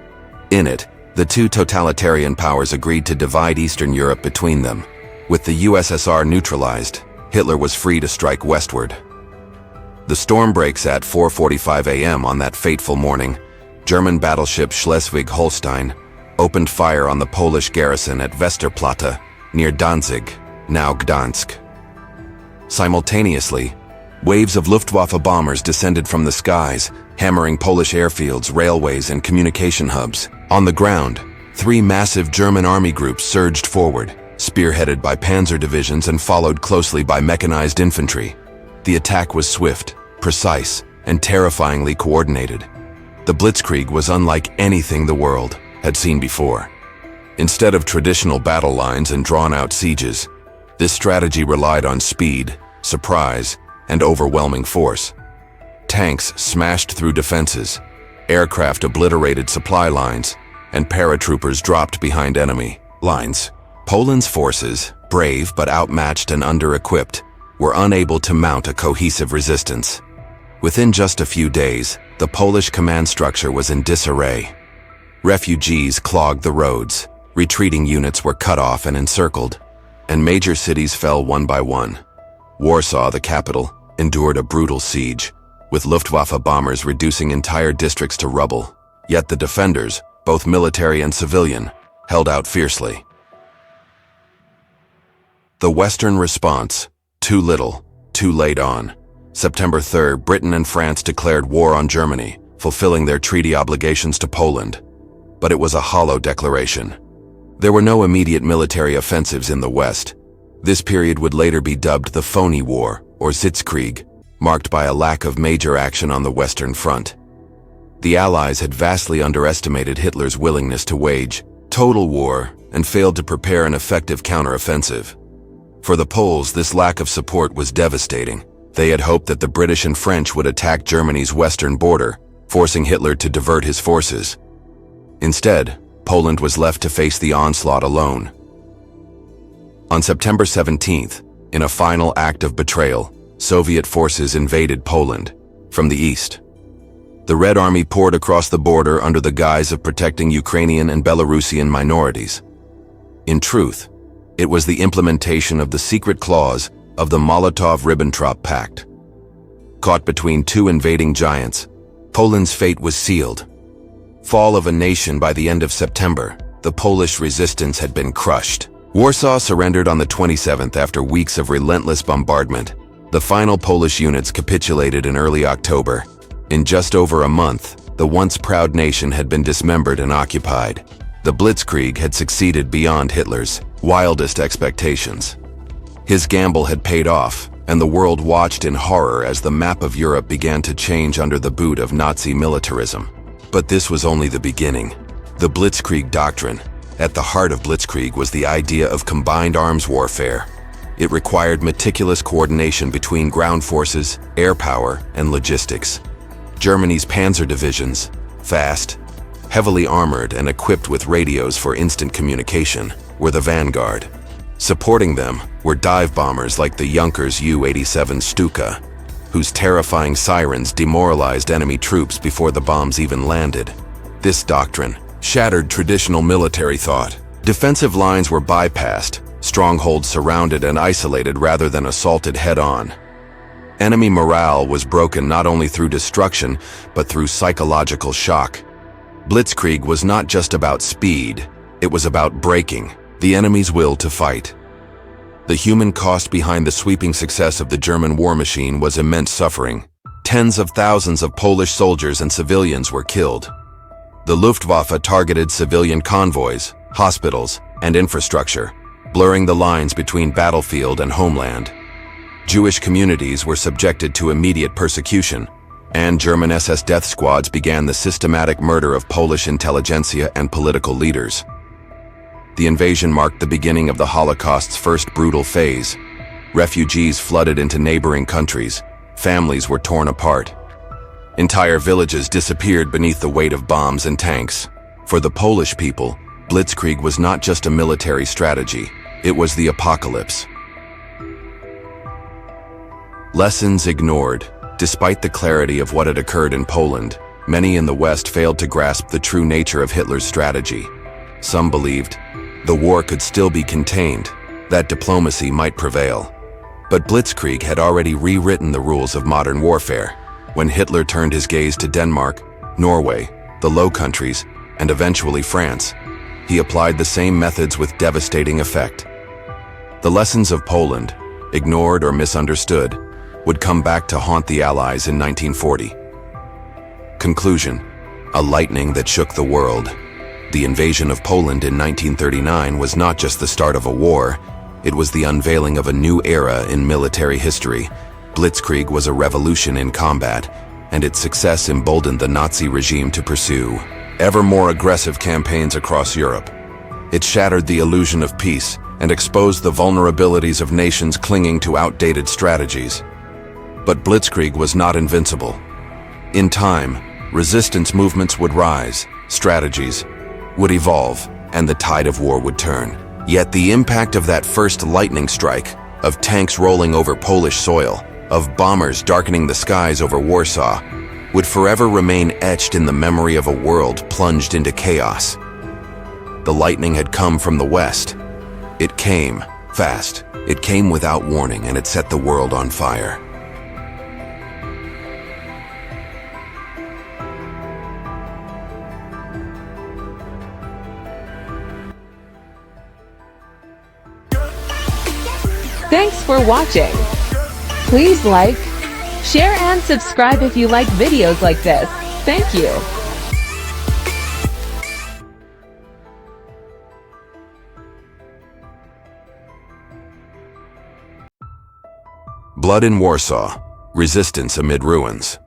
In it, the two totalitarian powers agreed to divide Eastern Europe between them. With the USSR neutralized, Hitler was free to strike westward. The storm breaks at 4:45 a.m. on that fateful morning. German battleship Schleswig-Holstein opened fire on the Polish garrison at Westerplatte, near Danzig, now Gdansk. Simultaneously, waves of Luftwaffe bombers descended from the skies, hammering Polish airfields, railways, and communication hubs. On the ground, 3 massive German army groups surged forward, spearheaded by panzer divisions and followed closely by mechanized infantry. The attack was swift, precise, and terrifyingly coordinated. The Blitzkrieg was unlike anything the world had seen before. Instead of traditional battle lines and drawn-out sieges, this strategy relied on speed, surprise, and overwhelming force. Tanks smashed through defenses, aircraft obliterated supply lines, and paratroopers dropped behind enemy lines. Poland's forces, brave but outmatched and under-equipped, were unable to mount a cohesive resistance. Within just a few days, the Polish command structure was in disarray. Refugees clogged the roads, retreating units were cut off and encircled, and major cities fell one by one. Warsaw, the capital, endured a brutal siege, with Luftwaffe bombers reducing entire districts to rubble. Yet the defenders, both military and civilian, held out fiercely. The Western response: too little, too late on. September 3rd, Britain and France declared war on Germany, fulfilling their treaty obligations to Poland. But it was a hollow declaration. There were no immediate military offensives in the West. This period would later be dubbed the Phony War, or Sitzkrieg, marked by a lack of major action on the Western Front. The Allies had vastly underestimated Hitler's willingness to wage total war and failed to prepare an effective counteroffensive. For the Poles, this lack of support was devastating. They had hoped that the British and French would attack Germany's western border, forcing Hitler to divert his forces. Instead, Poland was left to face the onslaught alone. On September 17th, in a final act of betrayal, Soviet forces invaded Poland from the east. The Red Army poured across the border under the guise of protecting Ukrainian and Belarusian minorities. In truth, it was the implementation of the secret clause of the Molotov-Ribbentrop Pact. Caught between two invading giants, Poland's fate was sealed. Fall of a nation. By the end of September, the Polish resistance had been crushed. Warsaw surrendered on the 27th after weeks of relentless bombardment. The final Polish units capitulated in early October. In just over a month, the once proud nation had been dismembered and occupied. The Blitzkrieg had succeeded beyond Hitler's wildest expectations. His gamble had paid off, and the world watched in horror as the map of Europe began to change under the boot of Nazi militarism. But this was only the beginning. The Blitzkrieg doctrine. At the heart of Blitzkrieg was the idea of combined arms warfare. It required meticulous coordination between ground forces, air power, and logistics. Germany's panzer divisions, fast, heavily armored and equipped with radios for instant communication, were the vanguard. Supporting them were dive bombers like the Junkers U-87 Stuka, whose terrifying sirens demoralized enemy troops before the bombs even landed. This doctrine shattered traditional military thought. Defensive lines were bypassed, strongholds surrounded and isolated rather than assaulted head-on. Enemy morale was broken not only through destruction, but through psychological shock. Blitzkrieg was not just about speed, it was about breaking the enemy's will to fight. The human cost behind the sweeping success of the German war machine was immense suffering. Tens of thousands of Polish soldiers and civilians were killed. The Luftwaffe targeted civilian convoys, hospitals, and infrastructure, blurring the lines between battlefield and homeland. Jewish communities were subjected to immediate persecution, and German SS death squads began the systematic murder of Polish intelligentsia and political leaders. The invasion marked the beginning of the Holocaust's first brutal phase. Refugees flooded into neighboring countries. Families were torn apart. Entire villages disappeared beneath the weight of bombs and tanks. For the Polish people, Blitzkrieg was not just a military strategy, it was the apocalypse. Lessons ignored. Despite the clarity of what had occurred in Poland, many in the West failed to grasp the true nature of Hitler's strategy. Some believed the war could still be contained, that diplomacy might prevail. But Blitzkrieg had already rewritten the rules of modern warfare. When Hitler turned his gaze to Denmark, Norway, the Low Countries, and eventually France, he applied the same methods with devastating effect. The lessons of Poland, ignored or misunderstood, would come back to haunt the Allies in 1940. Conclusion: a lightning that shook the world. The invasion of Poland in 1939 was not just the start of a war, it was the unveiling of a new era in military history. Blitzkrieg was a revolution in combat, and its success emboldened the Nazi regime to pursue ever more aggressive campaigns across Europe. It shattered the illusion of peace and exposed the vulnerabilities of nations clinging to outdated strategies. But Blitzkrieg was not invincible. In time, resistance movements would rise, strategies would evolve, and the tide of war would turn. Yet the impact of that first lightning strike, of tanks rolling over Polish soil, of bombers darkening the skies over Warsaw, would forever remain etched in the memory of a world plunged into chaos. The lightning had come from the West. It came fast. It came without warning, and it set the world on fire. Thanks for watching. Please like, share and subscribe if you like videos like this. Thank you. Blood in Warsaw. Resistance amid ruins.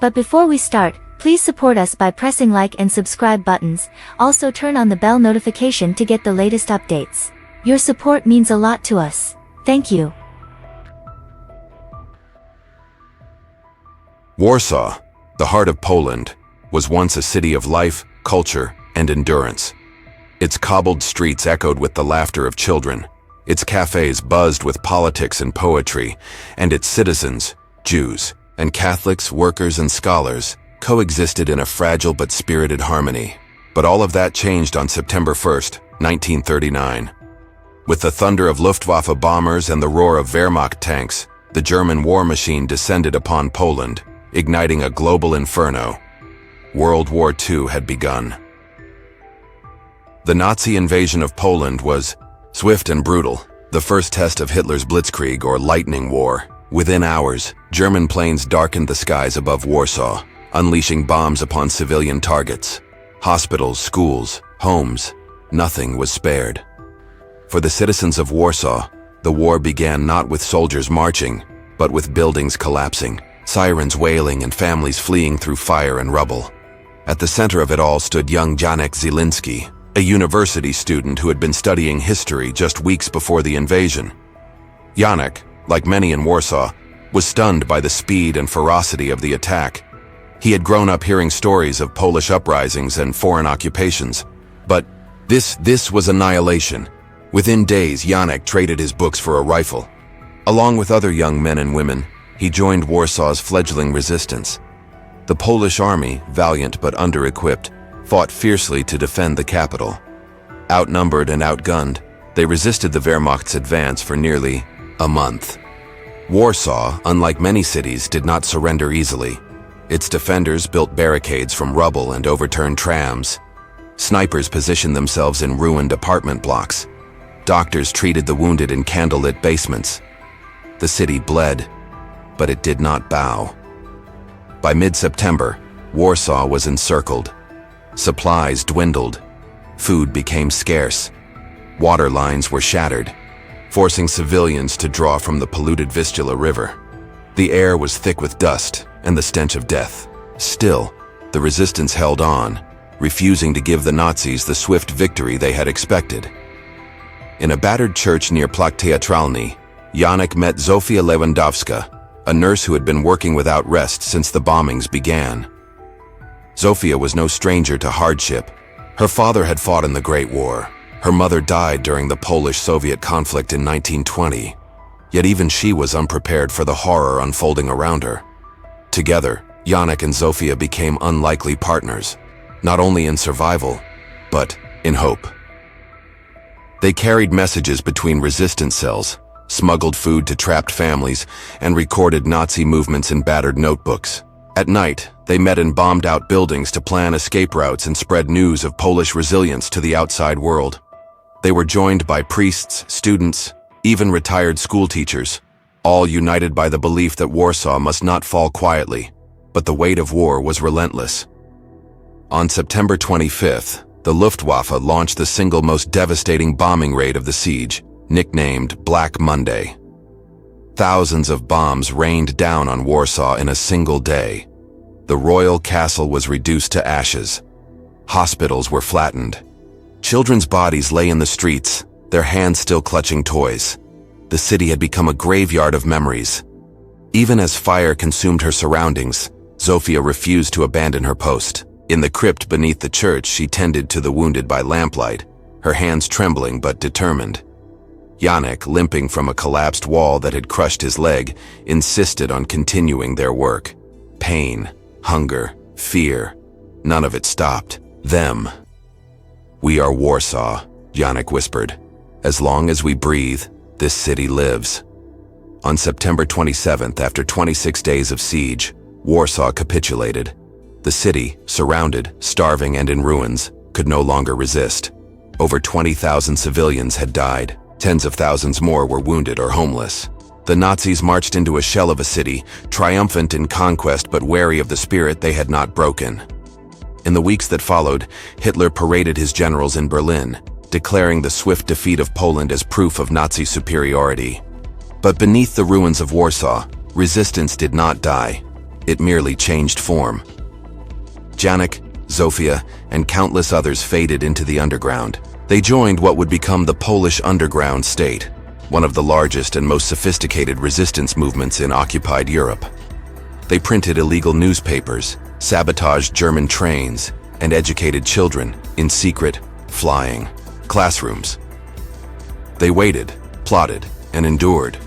But before we start, please support us by pressing like and subscribe buttons. Also turn on the bell notification to get the latest updates. Your support means a lot to us. Thank you. Warsaw, the heart of Poland, was once a city of life, culture, and endurance. Its cobbled streets echoed with the laughter of children. Its cafes buzzed with politics and poetry, and its citizens, Jews and Catholics, workers and scholars, coexisted in a fragile but spirited harmony. But all of that changed on September 1st, 1939. With the thunder of Luftwaffe bombers and the roar of Wehrmacht tanks, the German war machine descended upon Poland, igniting a global inferno. World War II had begun. The Nazi invasion of Poland was swift and brutal, the first test of Hitler's Blitzkrieg or lightning war. Within hours, German planes darkened the skies above Warsaw, unleashing bombs upon civilian targets. Hospitals, schools, homes, nothing was spared. For the citizens of Warsaw, the war began not with soldiers marching, but with buildings collapsing, sirens wailing and families fleeing through fire and rubble. At the center of it all stood young Janek Zielinski, a university student who had been studying history just weeks before the invasion. Janek, like many in Warsaw, was stunned by the speed and ferocity of the attack. He had grown up hearing stories of Polish uprisings and foreign occupations, but this was annihilation. Within days, Janek traded his books for a rifle. Along with other young men and women, he joined Warsaw's fledgling resistance. The Polish army, valiant but under-equipped, fought fiercely to defend the capital. Outnumbered and outgunned, they resisted the Wehrmacht's advance for nearly a month. Warsaw, unlike many cities, did not surrender easily. Its defenders built barricades from rubble and overturned trams. Snipers positioned themselves in ruined apartment blocks. Doctors treated the wounded in candlelit basements. The city bled, but it did not bow. By mid-September, Warsaw was encircled. Supplies dwindled. Food became scarce. Water lines were shattered, forcing civilians to draw from the polluted Vistula River. The air was thick with dust and the stench of death. Still, the resistance held on, refusing to give the Nazis the swift victory they had expected. In a battered church near Plac Teatralny, Janek met Zofia Lewandowska, a nurse who had been working without rest since the bombings began. Zofia was no stranger to hardship. Her father had fought in the Great War. Her mother died during the Polish-Soviet conflict in 1920. Yet even she was unprepared for the horror unfolding around her. Together, Janek and Zofia became unlikely partners, not only in survival, but in hope. They carried messages between resistance cells, smuggled food to trapped families, and recorded Nazi movements in battered notebooks. At night, they met in bombed-out buildings to plan escape routes and spread news of Polish resilience to the outside world. They were joined by priests, students, even retired school teachers, all united by the belief that Warsaw must not fall quietly, but the weight of war was relentless. On September 25th, the Luftwaffe launched the single most devastating bombing raid of the siege, nicknamed Black Monday. Thousands of bombs rained down on Warsaw in a single day. The royal castle was reduced to ashes. Hospitals were flattened. Children's bodies lay in the streets, their hands still clutching toys. The city had become a graveyard of memories. Even as fire consumed her surroundings, Zofia refused to abandon her post. In the crypt beneath the church, she tended to the wounded by lamplight, her hands trembling but determined. Janek, limping from a collapsed wall that had crushed his leg, insisted on continuing their work. Pain, hunger, fear, none of it stopped them. "We are Warsaw," Janek whispered. "As long as we breathe, this city lives." On September 27th, after 26 days of siege, Warsaw capitulated. The city, surrounded, starving and in ruins, could no longer resist. Over 20,000 civilians had died. Tens of thousands more were wounded or homeless. The Nazis marched into a shell of a city, triumphant in conquest but wary of the spirit they had not broken. In the weeks that followed, Hitler paraded his generals in Berlin, declaring the swift defeat of Poland as proof of Nazi superiority. But beneath the ruins of Warsaw, resistance did not die. It merely changed form. Janek, Zofia, and countless others faded into the underground. They joined what would become the Polish underground state, one of the largest and most sophisticated resistance movements in occupied Europe. They printed illegal newspapers, sabotaged German trains, and educated children in secret, flying classrooms. They waited, plotted, and endured.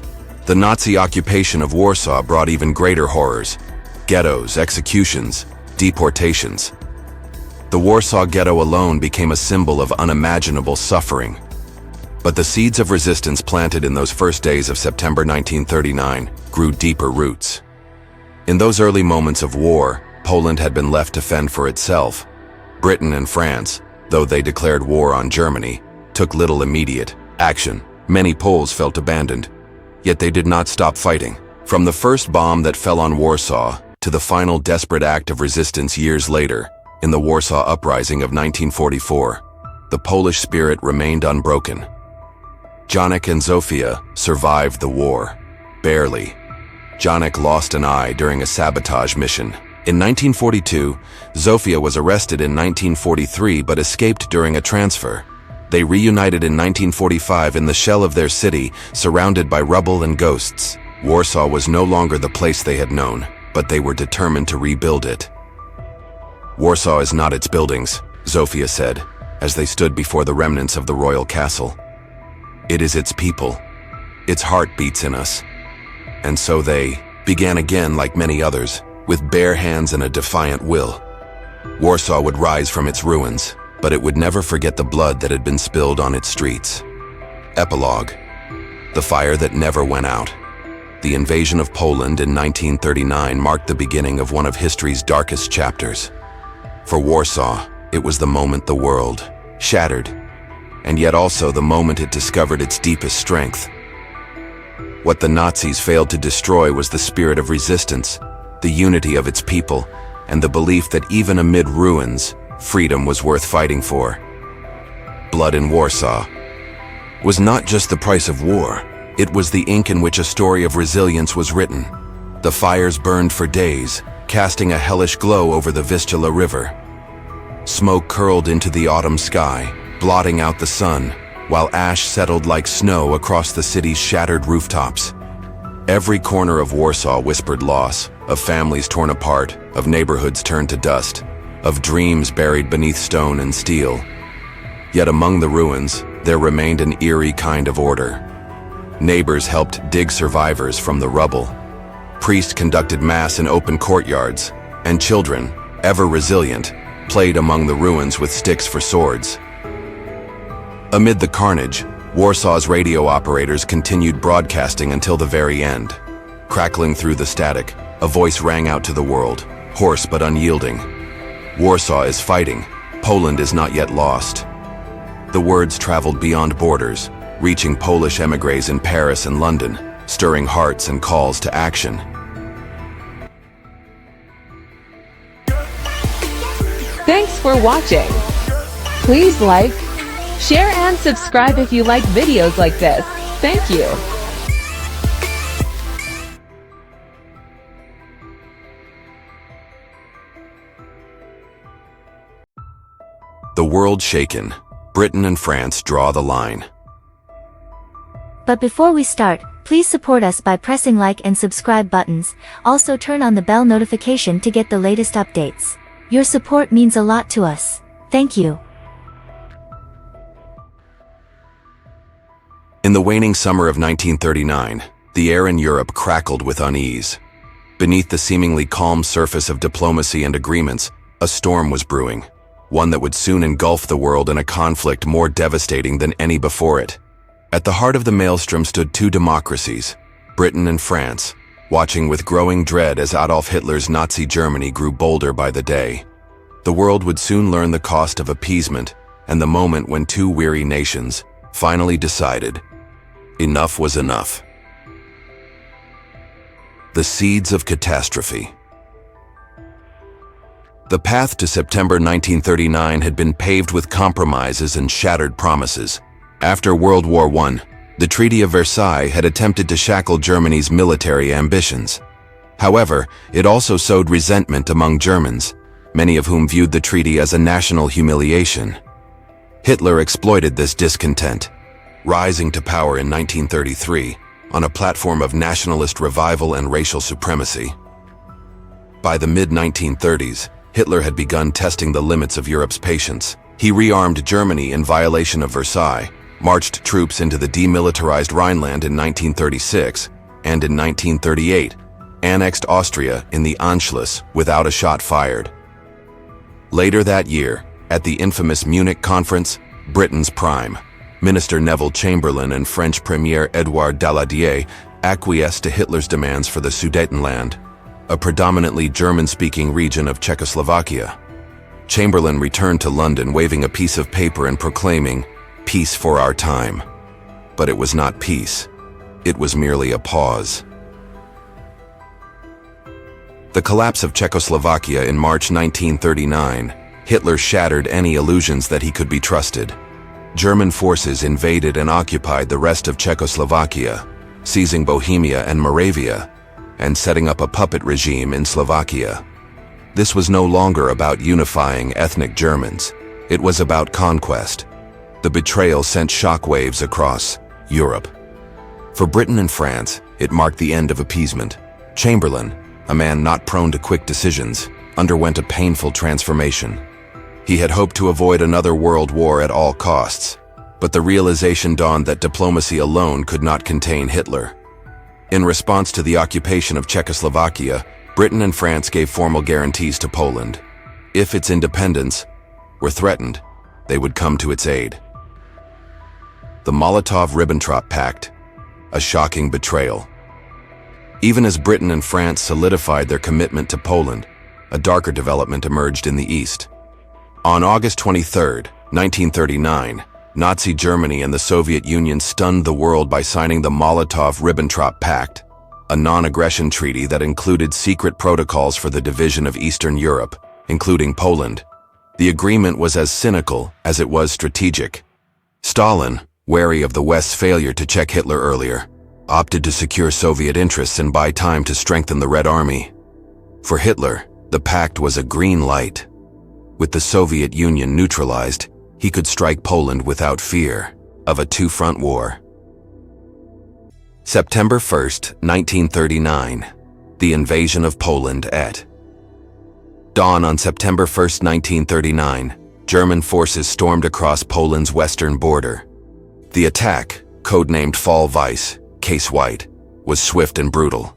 The Nazi occupation of Warsaw brought even greater horrors: ghettos, executions, deportations. The Warsaw Ghetto alone became a symbol of unimaginable suffering. But the seeds of resistance planted in those first days of September 1939 grew deeper roots. In those early moments of war, Poland had been left to fend for itself. Britain and France, though they declared war on Germany, took little immediate action. Many Poles felt abandoned. Yet they did not stop fighting. From the first bomb that fell on Warsaw to the final desperate act of resistance years later, in the Warsaw Uprising of 1944, the Polish spirit remained unbroken. Janek and Zofia survived the war. Barely. Janek lost an eye during a sabotage mission. In 1942, Zofia was arrested in 1943 but escaped during a transfer. They reunited in 1945 in the shell of their city, surrounded by rubble and ghosts. Warsaw was no longer the place they had known, but they were determined to rebuild it. "Warsaw is not its buildings," Zofia said, as they stood before the remnants of the royal castle. It is its people. Its heart beats in us. And so they began again like many others, with bare hands and a defiant will. Warsaw would rise from its ruins, but it would never forget the blood that had been spilled on its streets. Epilogue. The fire that never went out. The invasion of Poland in 1939 marked the beginning of one of history's darkest chapters. For Warsaw, it was the moment the world shattered, and yet also the moment it discovered its deepest strength. What the Nazis failed to destroy was the spirit of resistance, the unity of its people, and the belief that even amid ruins, freedom was worth fighting for. Blood in Warsaw was not just the price of war, it was the ink in which a story of resilience was written. The fires burned for days, casting a hellish glow over the Vistula River. Smoke curled into the autumn sky, blotting out the sun, while ash settled like snow across the city's shattered rooftops. Every corner of Warsaw whispered loss, of families torn apart, of neighborhoods turned to dust, of dreams buried beneath stone and steel. Yet among the ruins, there remained an eerie kind of order. Neighbors helped dig survivors from the rubble. Priests conducted mass in open courtyards, and children, ever resilient, played among the ruins with sticks for swords. Amid the carnage, Warsaw's radio operators continued broadcasting until the very end. Crackling through the static, a voice rang out to the world, hoarse but unyielding. Warsaw is fighting. Poland is not yet lost. The words traveled beyond borders, reaching Polish émigrés in Paris and London, stirring hearts and calls to action. Thanks for watching. Please like, share and subscribe if you like videos like this. Thank you. The world shaken. Britain and France draw the line. But before we start, please support us by pressing like and subscribe buttons. Also turn on the bell notification to get the latest updates. Your support means a lot to us. Thank you. In the waning summer of 1939, the air in Europe crackled with unease. Beneath the seemingly calm surface of diplomacy and agreements, a storm was brewing, one that would soon engulf the world in a conflict more devastating than any before it. At the heart of the maelstrom stood two democracies, Britain and France, watching with growing dread as Adolf Hitler's Nazi Germany grew bolder by the day. The world would soon learn the cost of appeasement and the moment when two weary nations finally decided enough was enough. The seeds of catastrophe. The path to September 1939 had been paved with compromises and shattered promises. After World War I, the Treaty of Versailles had attempted to shackle Germany's military ambitions. However, it also sowed resentment among Germans, many of whom viewed the treaty as a national humiliation. Hitler exploited this discontent, rising to power in 1933 on a platform of nationalist revival and racial supremacy. By the mid-1930s, Hitler had begun testing the limits of Europe's patience. He rearmed Germany in violation of Versailles, marched troops into the demilitarized Rhineland in 1936, and in 1938, annexed Austria in the Anschluss without a shot fired. Later that year, at the infamous Munich Conference, Britain's prime, Minister Neville Chamberlain and French Premier Édouard Daladier acquiesced to Hitler's demands for the Sudetenland, a predominantly German-speaking region of Czechoslovakia. Chamberlain returned to London waving a piece of paper and proclaiming, "Peace for our time." But it was not peace. It was merely a pause. The collapse of Czechoslovakia in March 1939, Hitler shattered any illusions that he could be trusted. German forces invaded and occupied the rest of Czechoslovakia, seizing Bohemia and Moravia, and setting up a puppet regime in Slovakia. This was no longer about unifying ethnic Germans. It was about conquest. The betrayal sent shockwaves across Europe. For Britain and France, it marked the end of appeasement. Chamberlain, a man not prone to quick decisions, underwent a painful transformation. He had hoped to avoid another world war at all costs. But the realization dawned that diplomacy alone could not contain Hitler. In response to the occupation of Czechoslovakia, Britain and France gave formal guarantees to Poland. If its independence were threatened, they would come to its aid. The Molotov-Ribbentrop Pact, a shocking betrayal. Even as Britain and France solidified their commitment to Poland, a darker development emerged in the East. On August 23, 1939, Nazi Germany and the Soviet Union stunned the world by signing the Molotov-Ribbentrop Pact, a non-aggression treaty that included secret protocols for the division of Eastern Europe, including Poland. The agreement was as cynical as it was strategic. Stalin, wary of the West's failure to check Hitler earlier, opted to secure Soviet interests and buy time to strengthen the Red Army. For Hitler, the pact was a green light. With the Soviet Union neutralized, he could strike Poland without fear of a two-front war. September 1st, 1939. The invasion of Poland at dawn on September 1st, 1939, German forces stormed across Poland's western border. The attack, codenamed Fall Weiss, Case White, was swift and brutal.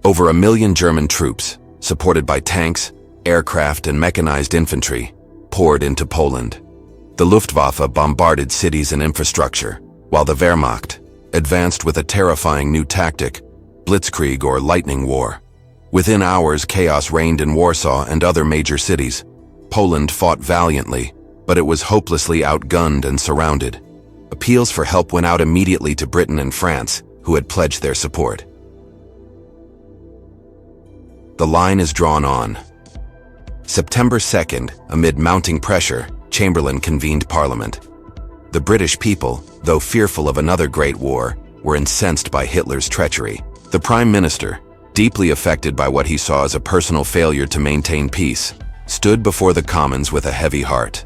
Over 1 million German troops, supported by tanks, aircraft, and mechanized infantry, poured into Poland. The Luftwaffe bombarded cities and infrastructure, while the Wehrmacht advanced with a terrifying new tactic, Blitzkrieg or lightning war. Within hours, chaos reigned in Warsaw and other major cities. Poland fought valiantly, but it was hopelessly outgunned and surrounded. Appeals for help went out immediately to Britain and France, who had pledged their support. The line is drawn on. September 2nd, amid mounting pressure, Chamberlain convened Parliament. The British people, though fearful of another great war, were incensed by Hitler's treachery. The Prime Minister, deeply affected by what he saw as a personal failure to maintain peace, stood before the Commons with a heavy heart.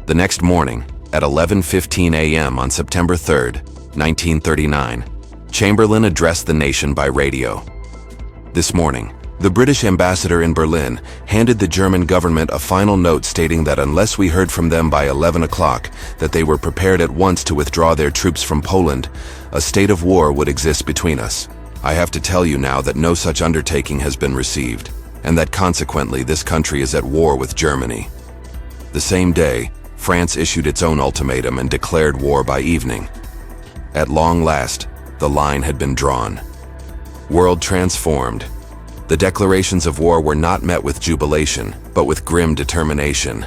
The next morning, at 11:15 a.m. on September 3rd, 1939, Chamberlain addressed the nation by radio. This morning, the British ambassador in Berlin handed the German government a final note stating that unless we heard from them by 11 o'clock, that they were prepared at once to withdraw their troops from Poland, a state of war would exist between us. I have to tell you now that no such undertaking has been received, and that consequently this country is at war with Germany. The same day, France issued its own ultimatum and declared war by evening. At long last, the line had been drawn. World transformed. The declarations of war were not met with jubilation, but with grim determination.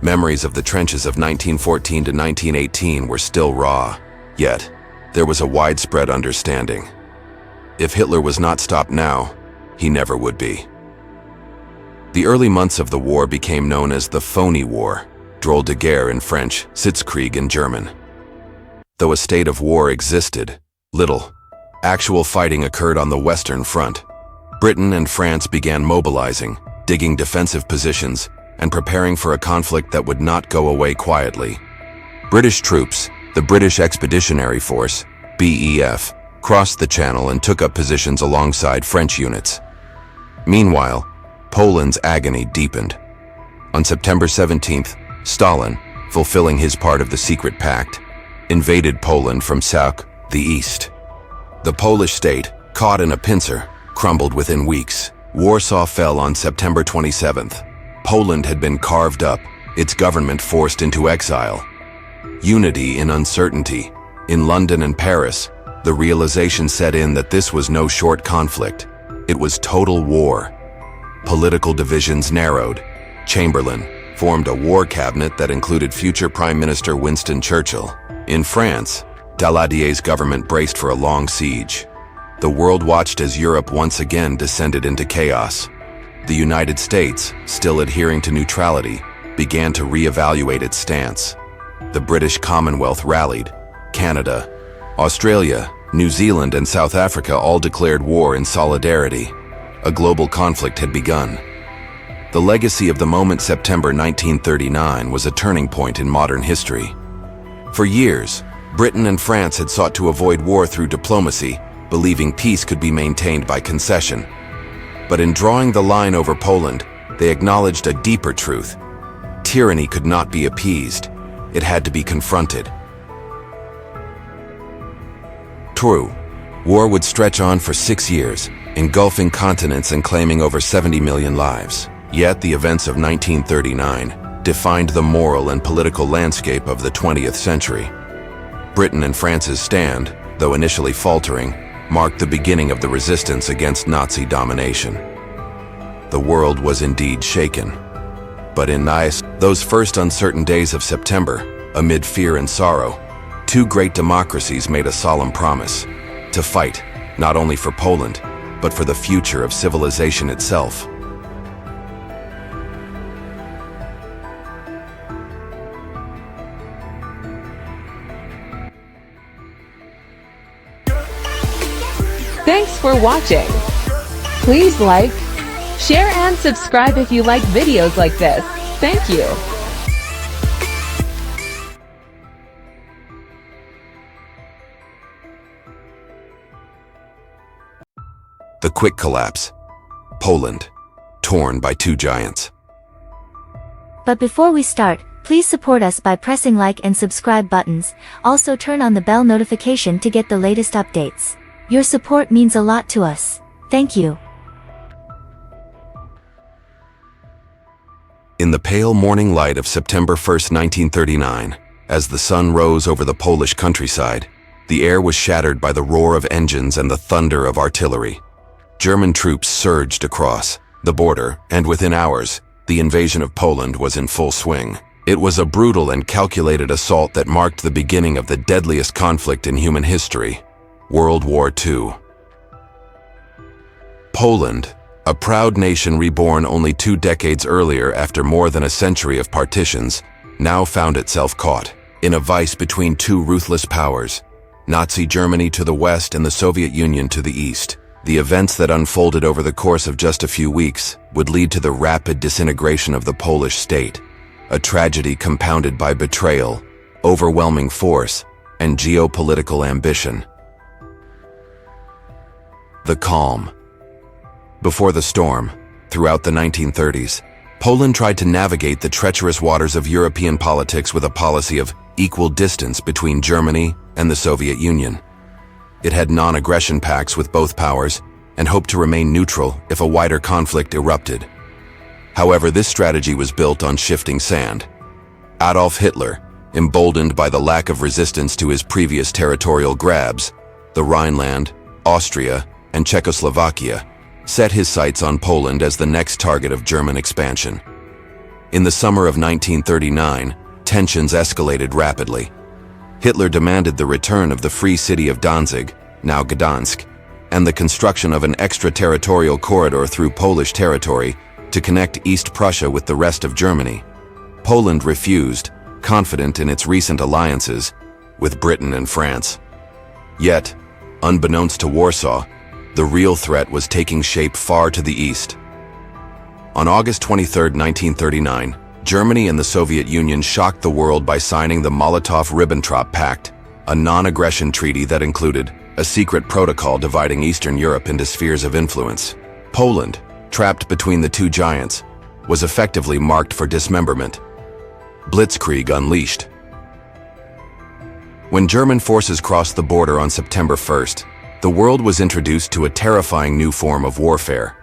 Memories of the trenches of 1914 to 1918 were still raw, yet there was a widespread understanding. If Hitler was not stopped now, he never would be. The early months of the war became known as the Phony War, Drôle de guerre in French, Sitzkrieg in German. Though a state of war existed, little actual fighting occurred on the Western Front. Britain and France began mobilizing, digging defensive positions, and preparing for a conflict that would not go away quietly. British troops, the British Expeditionary Force, BEF, crossed the Channel and took up positions alongside French units. Meanwhile, Poland's agony deepened. On September 17th, Stalin, fulfilling his part of the secret pact, invaded Poland from south, the east. The Polish state, caught in a pincer, crumbled within weeks. Warsaw fell on September 27th. Poland had been carved up, its government forced into exile. Unity in uncertainty. In London and Paris, the realization set in that this was no short conflict. It was total war. Political divisions narrowed. Chamberlain formed a war cabinet that included future Prime Minister Winston Churchill. In France, Daladier's government braced for a long siege. The world watched as Europe once again descended into chaos. The United States, still adhering to neutrality, began to reevaluate its stance. The British Commonwealth rallied. Canada, Australia, New Zealand, and South Africa all declared war in solidarity. A global conflict had begun. The legacy of the moment September 1939 was a turning point in modern history. For years, Britain and France had sought to avoid war through diplomacy, believing peace could be maintained by concession. But in drawing the line over Poland, they acknowledged a deeper truth. Tyranny could not be appeased. it had to be confronted. True, war would stretch on for 6 years, engulfing continents and claiming over 70 million lives. Yet the events of 1939 defined the moral and political landscape of the 20th century. Britain and France's stand, though initially faltering, marked the beginning of the resistance against Nazi domination. The world was indeed shaken. But in those first uncertain days of September, amid fear and sorrow, two great democracies made a solemn promise to fight, not only for Poland, but for the future of civilization itself. Thanks for watching. Please like, share and subscribe if you like videos like this. Thank you. The quick collapse. Poland, torn by two giants. But before we start, please support us by pressing like and subscribe buttons. Also turn on the bell notification to get the latest updates. Your support means a lot to us. Thank you. In the pale morning light of September 1st, 1939, as the sun rose over the Polish countryside, the air was shattered by the roar of engines and the thunder of artillery. German troops surged across the border, and within hours, the invasion of Poland was in full swing. It was a brutal and calculated assault that marked the beginning of the deadliest conflict in human history, World War II. Poland, a proud nation reborn only 2 decades earlier after more than a century of partitions, now found itself caught in a vice between two ruthless powers, Nazi Germany to the west and the Soviet Union to the east. The events that unfolded over the course of just a few weeks would lead to the rapid disintegration of the Polish state, a tragedy compounded by betrayal, overwhelming force, and geopolitical ambition. The calm. Before the storm, throughout the 1930s, Poland tried to navigate the treacherous waters of European politics with a policy of equal distance between Germany and the Soviet Union. It had non-aggression pacts with both powers and hoped to remain neutral if a wider conflict erupted. However, this strategy was built on shifting sand. Adolf Hitler, emboldened by the lack of resistance to his previous territorial grabs, the Rhineland, Austria, and Czechoslovakia, set his sights on Poland as the next target of German expansion. In the summer of 1939, tensions escalated rapidly. Hitler demanded the return of the free city of Danzig, now Gdansk, and the construction of an extraterritorial corridor through Polish territory to connect East Prussia with the rest of Germany. Poland refused, confident in its recent alliances with Britain and France. Yet, unbeknownst to Warsaw, the real threat was taking shape far to the east. On August 23, 1939, Germany and the Soviet Union shocked the world by signing the Molotov-Ribbentrop Pact, a non-aggression treaty that included a secret protocol dividing Eastern Europe into spheres of influence. Poland, trapped between the two giants, was effectively marked for dismemberment. Blitzkrieg unleashed. When German forces crossed the border on September 1st, the world was introduced to a terrifying new form of warfare,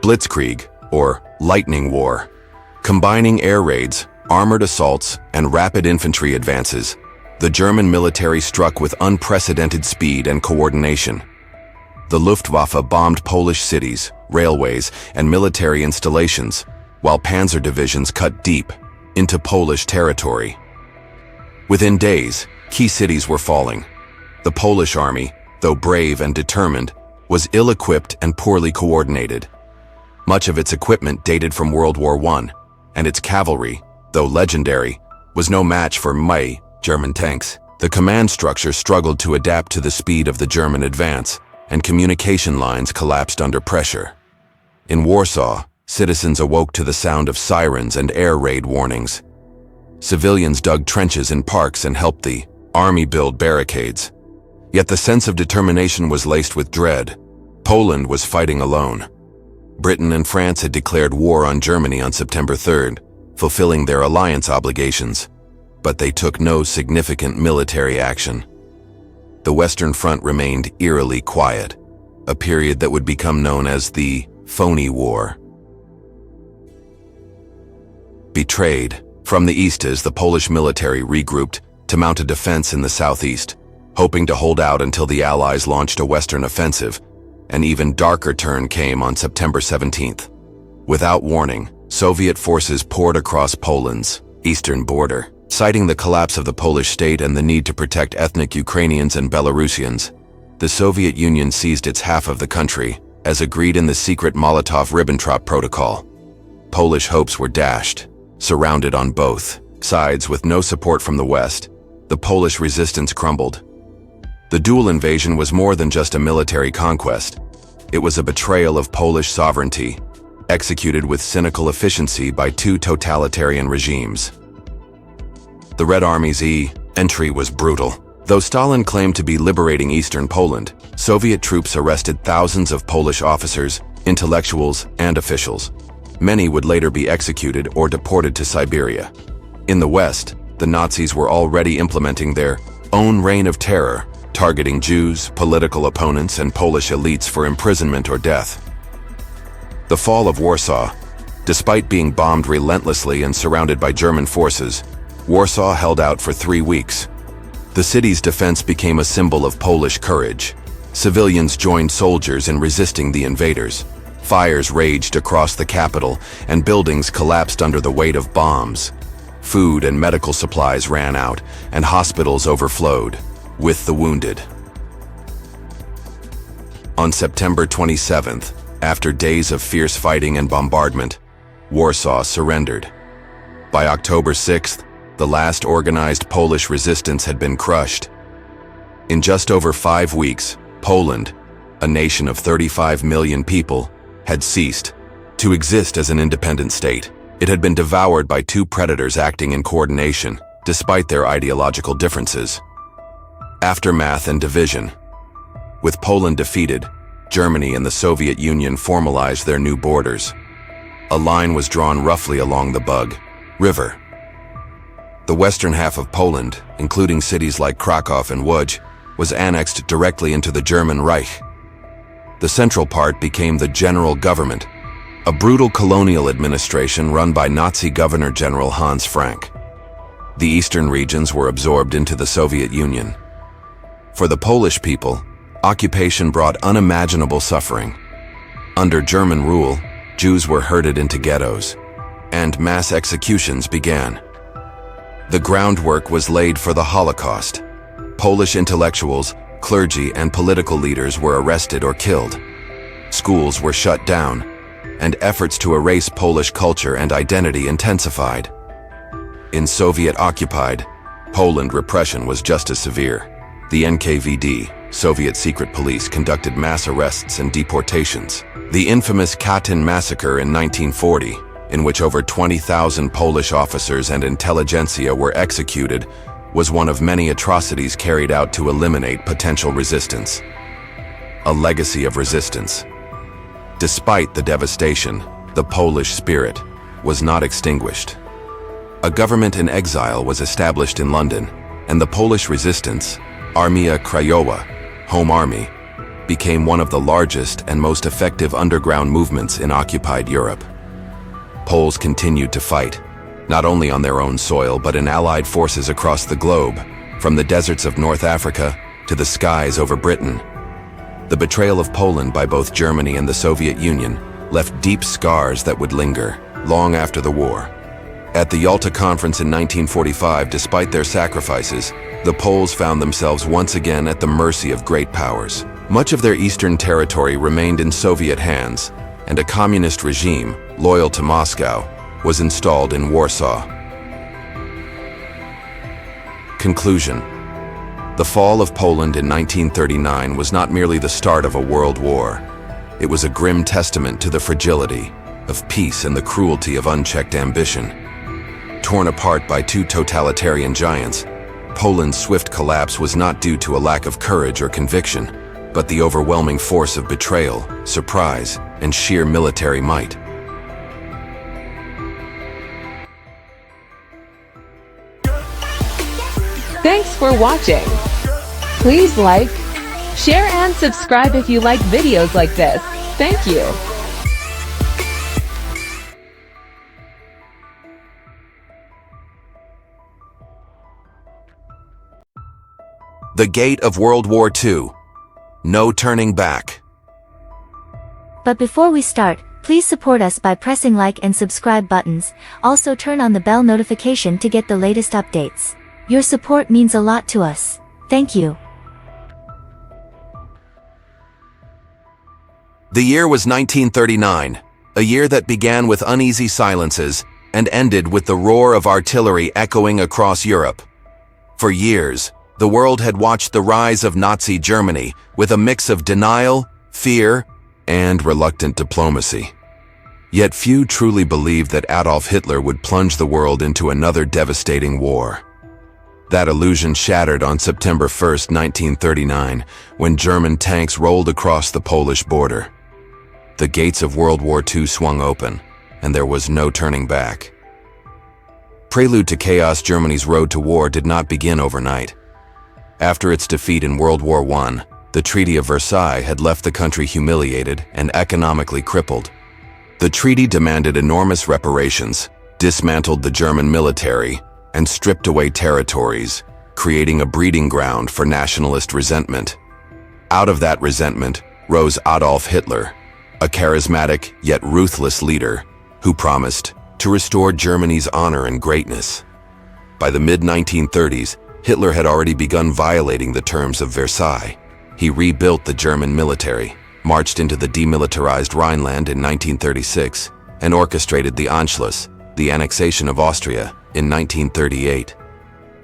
Blitzkrieg, or lightning war. Combining air raids, armored assaults, and rapid infantry advances, the German military struck with unprecedented speed and coordination. The Luftwaffe bombed Polish cities, railways, and military installations, while panzer divisions cut deep into Polish territory. Within days, key cities were falling. The Polish army, though brave and determined, was ill-equipped and poorly coordinated. Much of its equipment dated from World War I, and its cavalry, though legendary, was no match for German tanks. The command structure struggled to adapt to the speed of the German advance, and communication lines collapsed under pressure. In Warsaw, citizens awoke to the sound of sirens and air raid warnings. Civilians dug trenches in parks and helped the army build barricades. Yet the sense of determination was laced with dread. Poland was fighting alone. Britain and France had declared war on Germany on September 3rd, fulfilling their alliance obligations. but they took no significant military action. The Western Front remained eerily quiet, a period that would become known as the Phony War. Betrayed, from the east as the Polish military regrouped to mount a defense in the southeast, hoping to hold out until the Allies launched a Western offensive. An even darker turn came on September 17th. Without warning, Soviet forces poured across Poland's eastern border. Citing the collapse of the Polish state and the need to protect ethnic Ukrainians and Belarusians, the Soviet Union seized its half of the country, as agreed in the secret Molotov-Ribbentrop Protocol. Polish hopes were dashed. Surrounded on both sides with no support from the West, the Polish resistance crumbled. The dual invasion was more than just a military conquest. It was a betrayal of Polish sovereignty, executed with cynical efficiency by two totalitarian regimes. The Red Army's entry was brutal. Though Stalin claimed to be liberating eastern Poland, Soviet troops arrested thousands of Polish officers, intellectuals, and officials. Many would later be executed or deported to Siberia. In the West, the Nazis were already implementing their own reign of terror, targeting Jews, political opponents, and Polish elites for imprisonment or death. The fall of Warsaw. Despite being bombed relentlessly and surrounded by German forces, Warsaw held out for 3 weeks. The city's defense became a symbol of Polish courage. Civilians joined soldiers in resisting the invaders. Fires raged across the capital, and buildings collapsed under the weight of bombs. Food and medical supplies ran out, and hospitals overflowed with the wounded. On September 27th, after days of fierce fighting and bombardment, Warsaw surrendered. By October 6th, the last organized Polish resistance had been crushed. In just over 5 weeks, Poland, a nation of 35 million people, had ceased to exist as an independent state. It had been devoured by two predators acting in coordination, despite their ideological differences. Aftermath and division. With Poland defeated, Germany and the Soviet Union formalized their new borders. A line was drawn roughly along the Bug River. The western half of Poland, including cities like Krakow and Łódź, was annexed directly into the German Reich. The central part became the General Government, a brutal colonial administration run by Nazi Governor-General Hans Frank. The eastern regions were absorbed into the Soviet Union. For the Polish people, occupation brought unimaginable suffering. Under German rule, Jews were herded into ghettos, and mass executions began. The groundwork was laid for the Holocaust. Polish intellectuals, clergy, and political leaders were arrested or killed. Schools were shut down, and efforts to erase Polish culture and identity intensified. In Soviet-occupied Poland, repression was just as severe. The NKVD, Soviet secret police, conducted mass arrests and deportations. The infamous Katyn massacre in 1940, in which over 20,000 Polish officers and intelligentsia were executed, was one of many atrocities carried out to eliminate potential resistance. A legacy of resistance. Despite the devastation, the Polish spirit was not extinguished. A government in exile was established in London, and the Polish resistance, Armia Krajowa, Home Army, became one of the largest and most effective underground movements in occupied Europe. Poles continued to fight, not only on their own soil but in allied forces across the globe, from the deserts of North Africa to the skies over Britain. The betrayal of Poland by both Germany and the Soviet Union left deep scars that would linger long after the war. At the Yalta Conference in 1945, despite their sacrifices, the Poles found themselves once again at the mercy of great powers. Much of their eastern territory remained in Soviet hands, and a communist regime, loyal to Moscow, was installed in Warsaw. Conclusion. The fall of Poland in 1939 was not merely the start of a world war. It was a grim testament to the fragility of peace and the cruelty of unchecked ambition. Torn apart by two totalitarian giants, Poland's swift collapse was not due to a lack of courage or conviction, but the overwhelming force of betrayal, surprise, and sheer military might. Thanks for watching. Please like, share and subscribe if you like videos like this. Thank you. The Gate of World War II. No turning back. But before we start, please support us by pressing like and subscribe buttons. Also turn on the bell notification to get the latest updates. Your support means a lot to us. Thank you. The year was 1939, a year that began with uneasy silences and ended with the roar of artillery echoing across Europe. For years, the world had watched the rise of Nazi Germany with a mix of denial, fear, and reluctant diplomacy. Yet few truly believed that Adolf Hitler would plunge the world into another devastating war. That illusion shattered on September 1, 1939, when German tanks rolled across the Polish border. The gates of World War II swung open, and there was no turning back. Prelude to chaos, Germany's road to war did not begin overnight. After its defeat in World War I, the Treaty of Versailles had left the country humiliated and economically crippled. The treaty demanded enormous reparations, dismantled the German military, and stripped away territories, creating a breeding ground for nationalist resentment. Out of that resentment rose Adolf Hitler, a charismatic yet ruthless leader who promised to restore Germany's honor and greatness. By the mid-1930s, Hitler had already begun violating the terms of Versailles. He rebuilt the German military, marched into the demilitarized Rhineland in 1936, and orchestrated the Anschluss, the annexation of Austria, in 1938.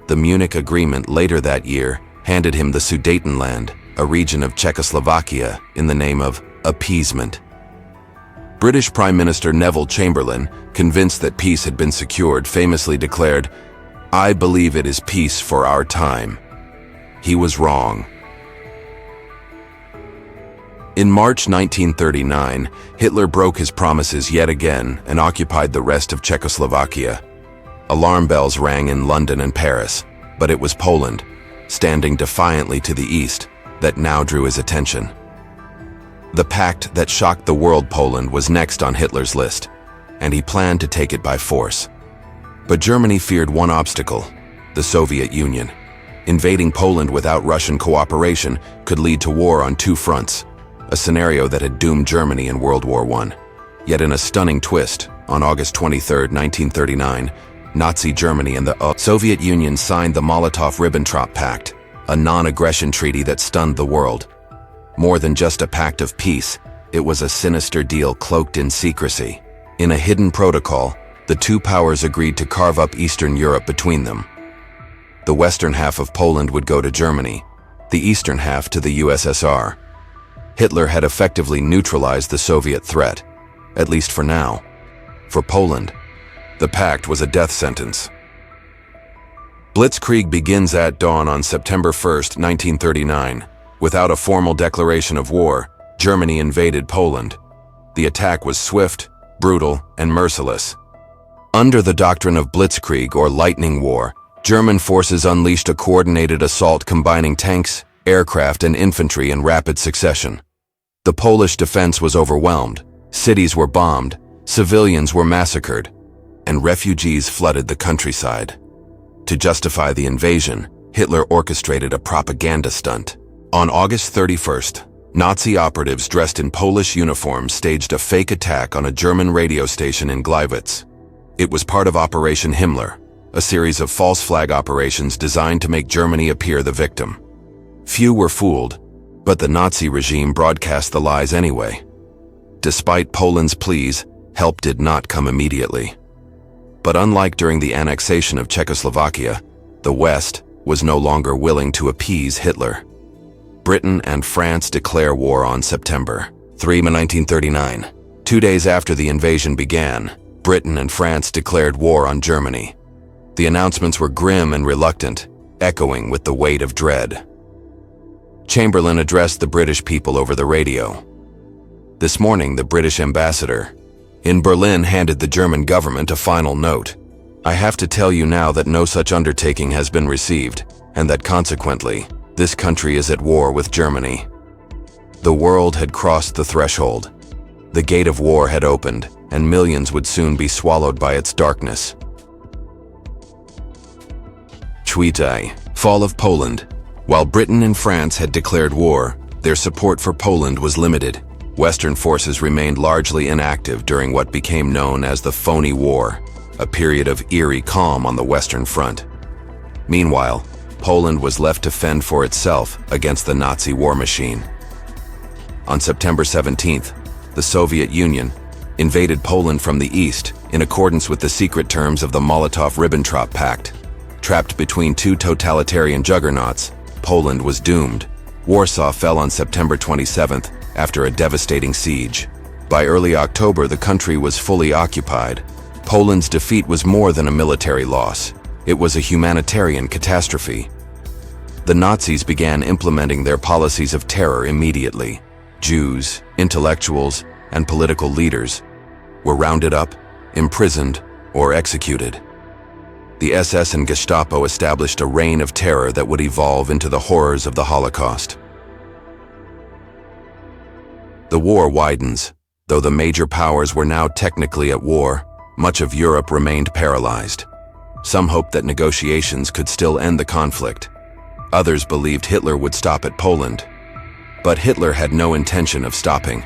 The Munich Agreement later that year handed him the Sudetenland, a region of Czechoslovakia, in the name of Appeasement. British Prime Minister Neville Chamberlain, convinced that peace had been secured, famously declared, "I believe it is peace for our time." He was wrong. In March 1939, Hitler broke his promises yet again and occupied the rest of Czechoslovakia. Alarm bells rang in London and Paris, but it was Poland, standing defiantly to the east, that now drew his attention. The pact that shocked the world, Poland, was next on Hitler's list, and he planned to take it by force. But Germany feared one obstacle: the Soviet Union. Invading Poland without Russian cooperation could lead to war on two fronts, a scenario that had doomed Germany in World War I. Yet in a stunning twist, on August 23, 1939, Nazi Germany and the Soviet Union signed the Molotov-Ribbentrop Pact, a non-aggression treaty that stunned the world. More than just a pact of peace, it was a sinister deal cloaked in secrecy. In a hidden protocol, the two powers agreed to carve up Eastern Europe between them. The western half of Poland would go to Germany, the eastern half to the USSR. Hitler had effectively neutralized the Soviet threat, at least for now. For Poland, the pact was a death sentence. Blitzkrieg begins at dawn on September 1, 1939. Without a formal declaration of war, Germany invaded Poland. The attack was swift, brutal, and merciless. Under the doctrine of Blitzkrieg, or lightning war, German forces unleashed a coordinated assault combining tanks, aircraft, and infantry in rapid succession. The Polish defense was overwhelmed, cities were bombed, civilians were massacred, and refugees flooded the countryside. To justify the invasion, Hitler orchestrated a propaganda stunt. On August 31st, Nazi operatives dressed in Polish uniforms staged a fake attack on a German radio station in Gliwice. It was part of Operation Himmler, a series of false flag operations designed to make Germany appear the victim. Few were fooled, but the Nazi regime broadcast the lies anyway. Despite Poland's pleas, help did not come immediately. But unlike during the annexation of Czechoslovakia, the West was no longer willing to appease Hitler. Britain and France declare war on September 3, 1939. 2 days after the invasion began, Britain and France declared war on Germany. The announcements were grim and reluctant, echoing with the weight of dread. Chamberlain addressed the British people over the radio. This morning, the British ambassador in Berlin handed the German government a final note. "I have to tell you now that no such undertaking has been received. and that consequently, this country is at war with Germany. The world had crossed the threshold. The gate of war had opened, and millions would soon be swallowed by its darkness. Fall of Poland. While Britain and France had declared war, their support for Poland was limited. Western forces remained largely inactive during what became known as the Phony War, a period of eerie calm on the Western Front. Meanwhile, Poland was left to fend for itself against the Nazi war machine. On September 17th, the Soviet Union invaded Poland from the east in accordance with the secret terms of the Molotov-Ribbentrop Pact. Trapped between two totalitarian juggernauts, Poland was doomed. Warsaw fell on September 27th after a devastating siege. By early October, the country was fully occupied. Poland's defeat was more than a military loss. It was a humanitarian catastrophe. The Nazis began implementing their policies of terror immediately. Jews, intellectuals, and political leaders were rounded up, imprisoned, or executed. The SS and Gestapo established a reign of terror that would evolve into the horrors of the Holocaust. The war widens. Though the major powers were now technically at war, much of Europe remained paralyzed. Some hoped that negotiations could still end the conflict. Others believed Hitler would stop at Poland. But Hitler had no intention of stopping.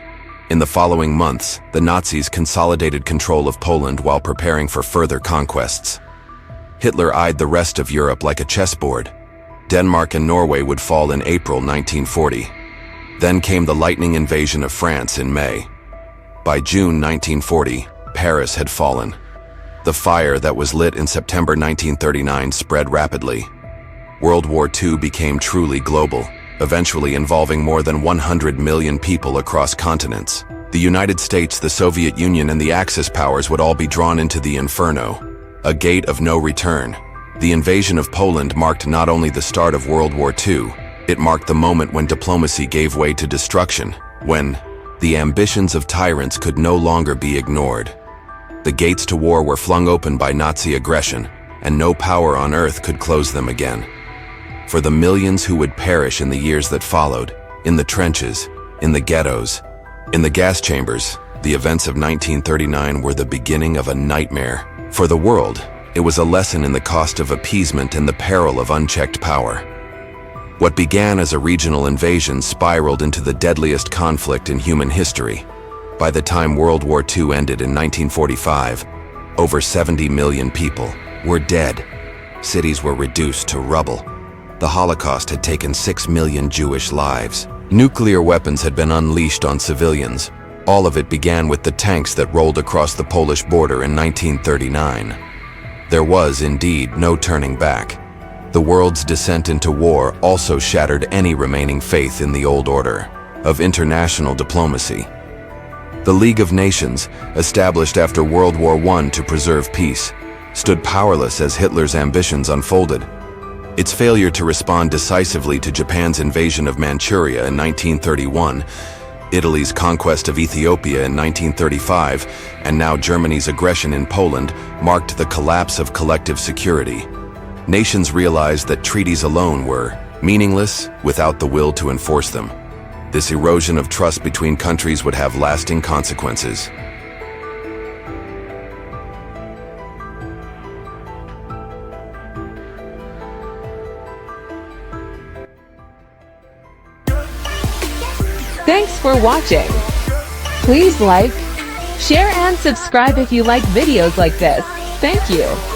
In the following months, the Nazis consolidated control of Poland while preparing for further conquests. Hitler eyed the rest of Europe like a chessboard. Denmark and Norway would fall in April 1940. Then came the lightning invasion of France in May. By June 1940, Paris had fallen. The fire that was lit in September 1939 spread rapidly. World War II became truly global, eventually involving more than 100 million people across continents. The United States, the Soviet Union, and the Axis powers would all be drawn into the inferno, a gate of no return. The invasion of Poland marked not only the start of World War II, it marked the moment when diplomacy gave way to destruction, when the ambitions of tyrants could no longer be ignored. The gates to war were flung open by Nazi aggression, and no power on earth could close them again. For the millions who would perish in the years that followed, in the trenches, in the ghettos, in the gas chambers, the events of 1939 were the beginning of a nightmare. For the world, it was a lesson in the cost of appeasement and the peril of unchecked power. What began as a regional invasion spiraled into the deadliest conflict in human history. By the time World War II ended in 1945, over 70 million people were dead. Cities were reduced to rubble. The Holocaust had taken 6 million Jewish lives. Nuclear weapons had been unleashed on civilians. All of it began with the tanks that rolled across the Polish border in 1939. There was, indeed, no turning back. The world's descent into war also shattered any remaining faith in the old order of international diplomacy. The League of Nations, established after World War I to preserve peace, stood powerless as Hitler's ambitions unfolded. Its failure to respond decisively to Japan's invasion of Manchuria in 1931, Italy's conquest of Ethiopia in 1935, and now Germany's aggression in Poland marked the collapse of collective security. Nations realized that treaties alone were meaningless without the will to enforce them. This erosion of trust between countries would have lasting consequences. Thanks for watching. Please like, share and subscribe if you like videos like this. Thank you.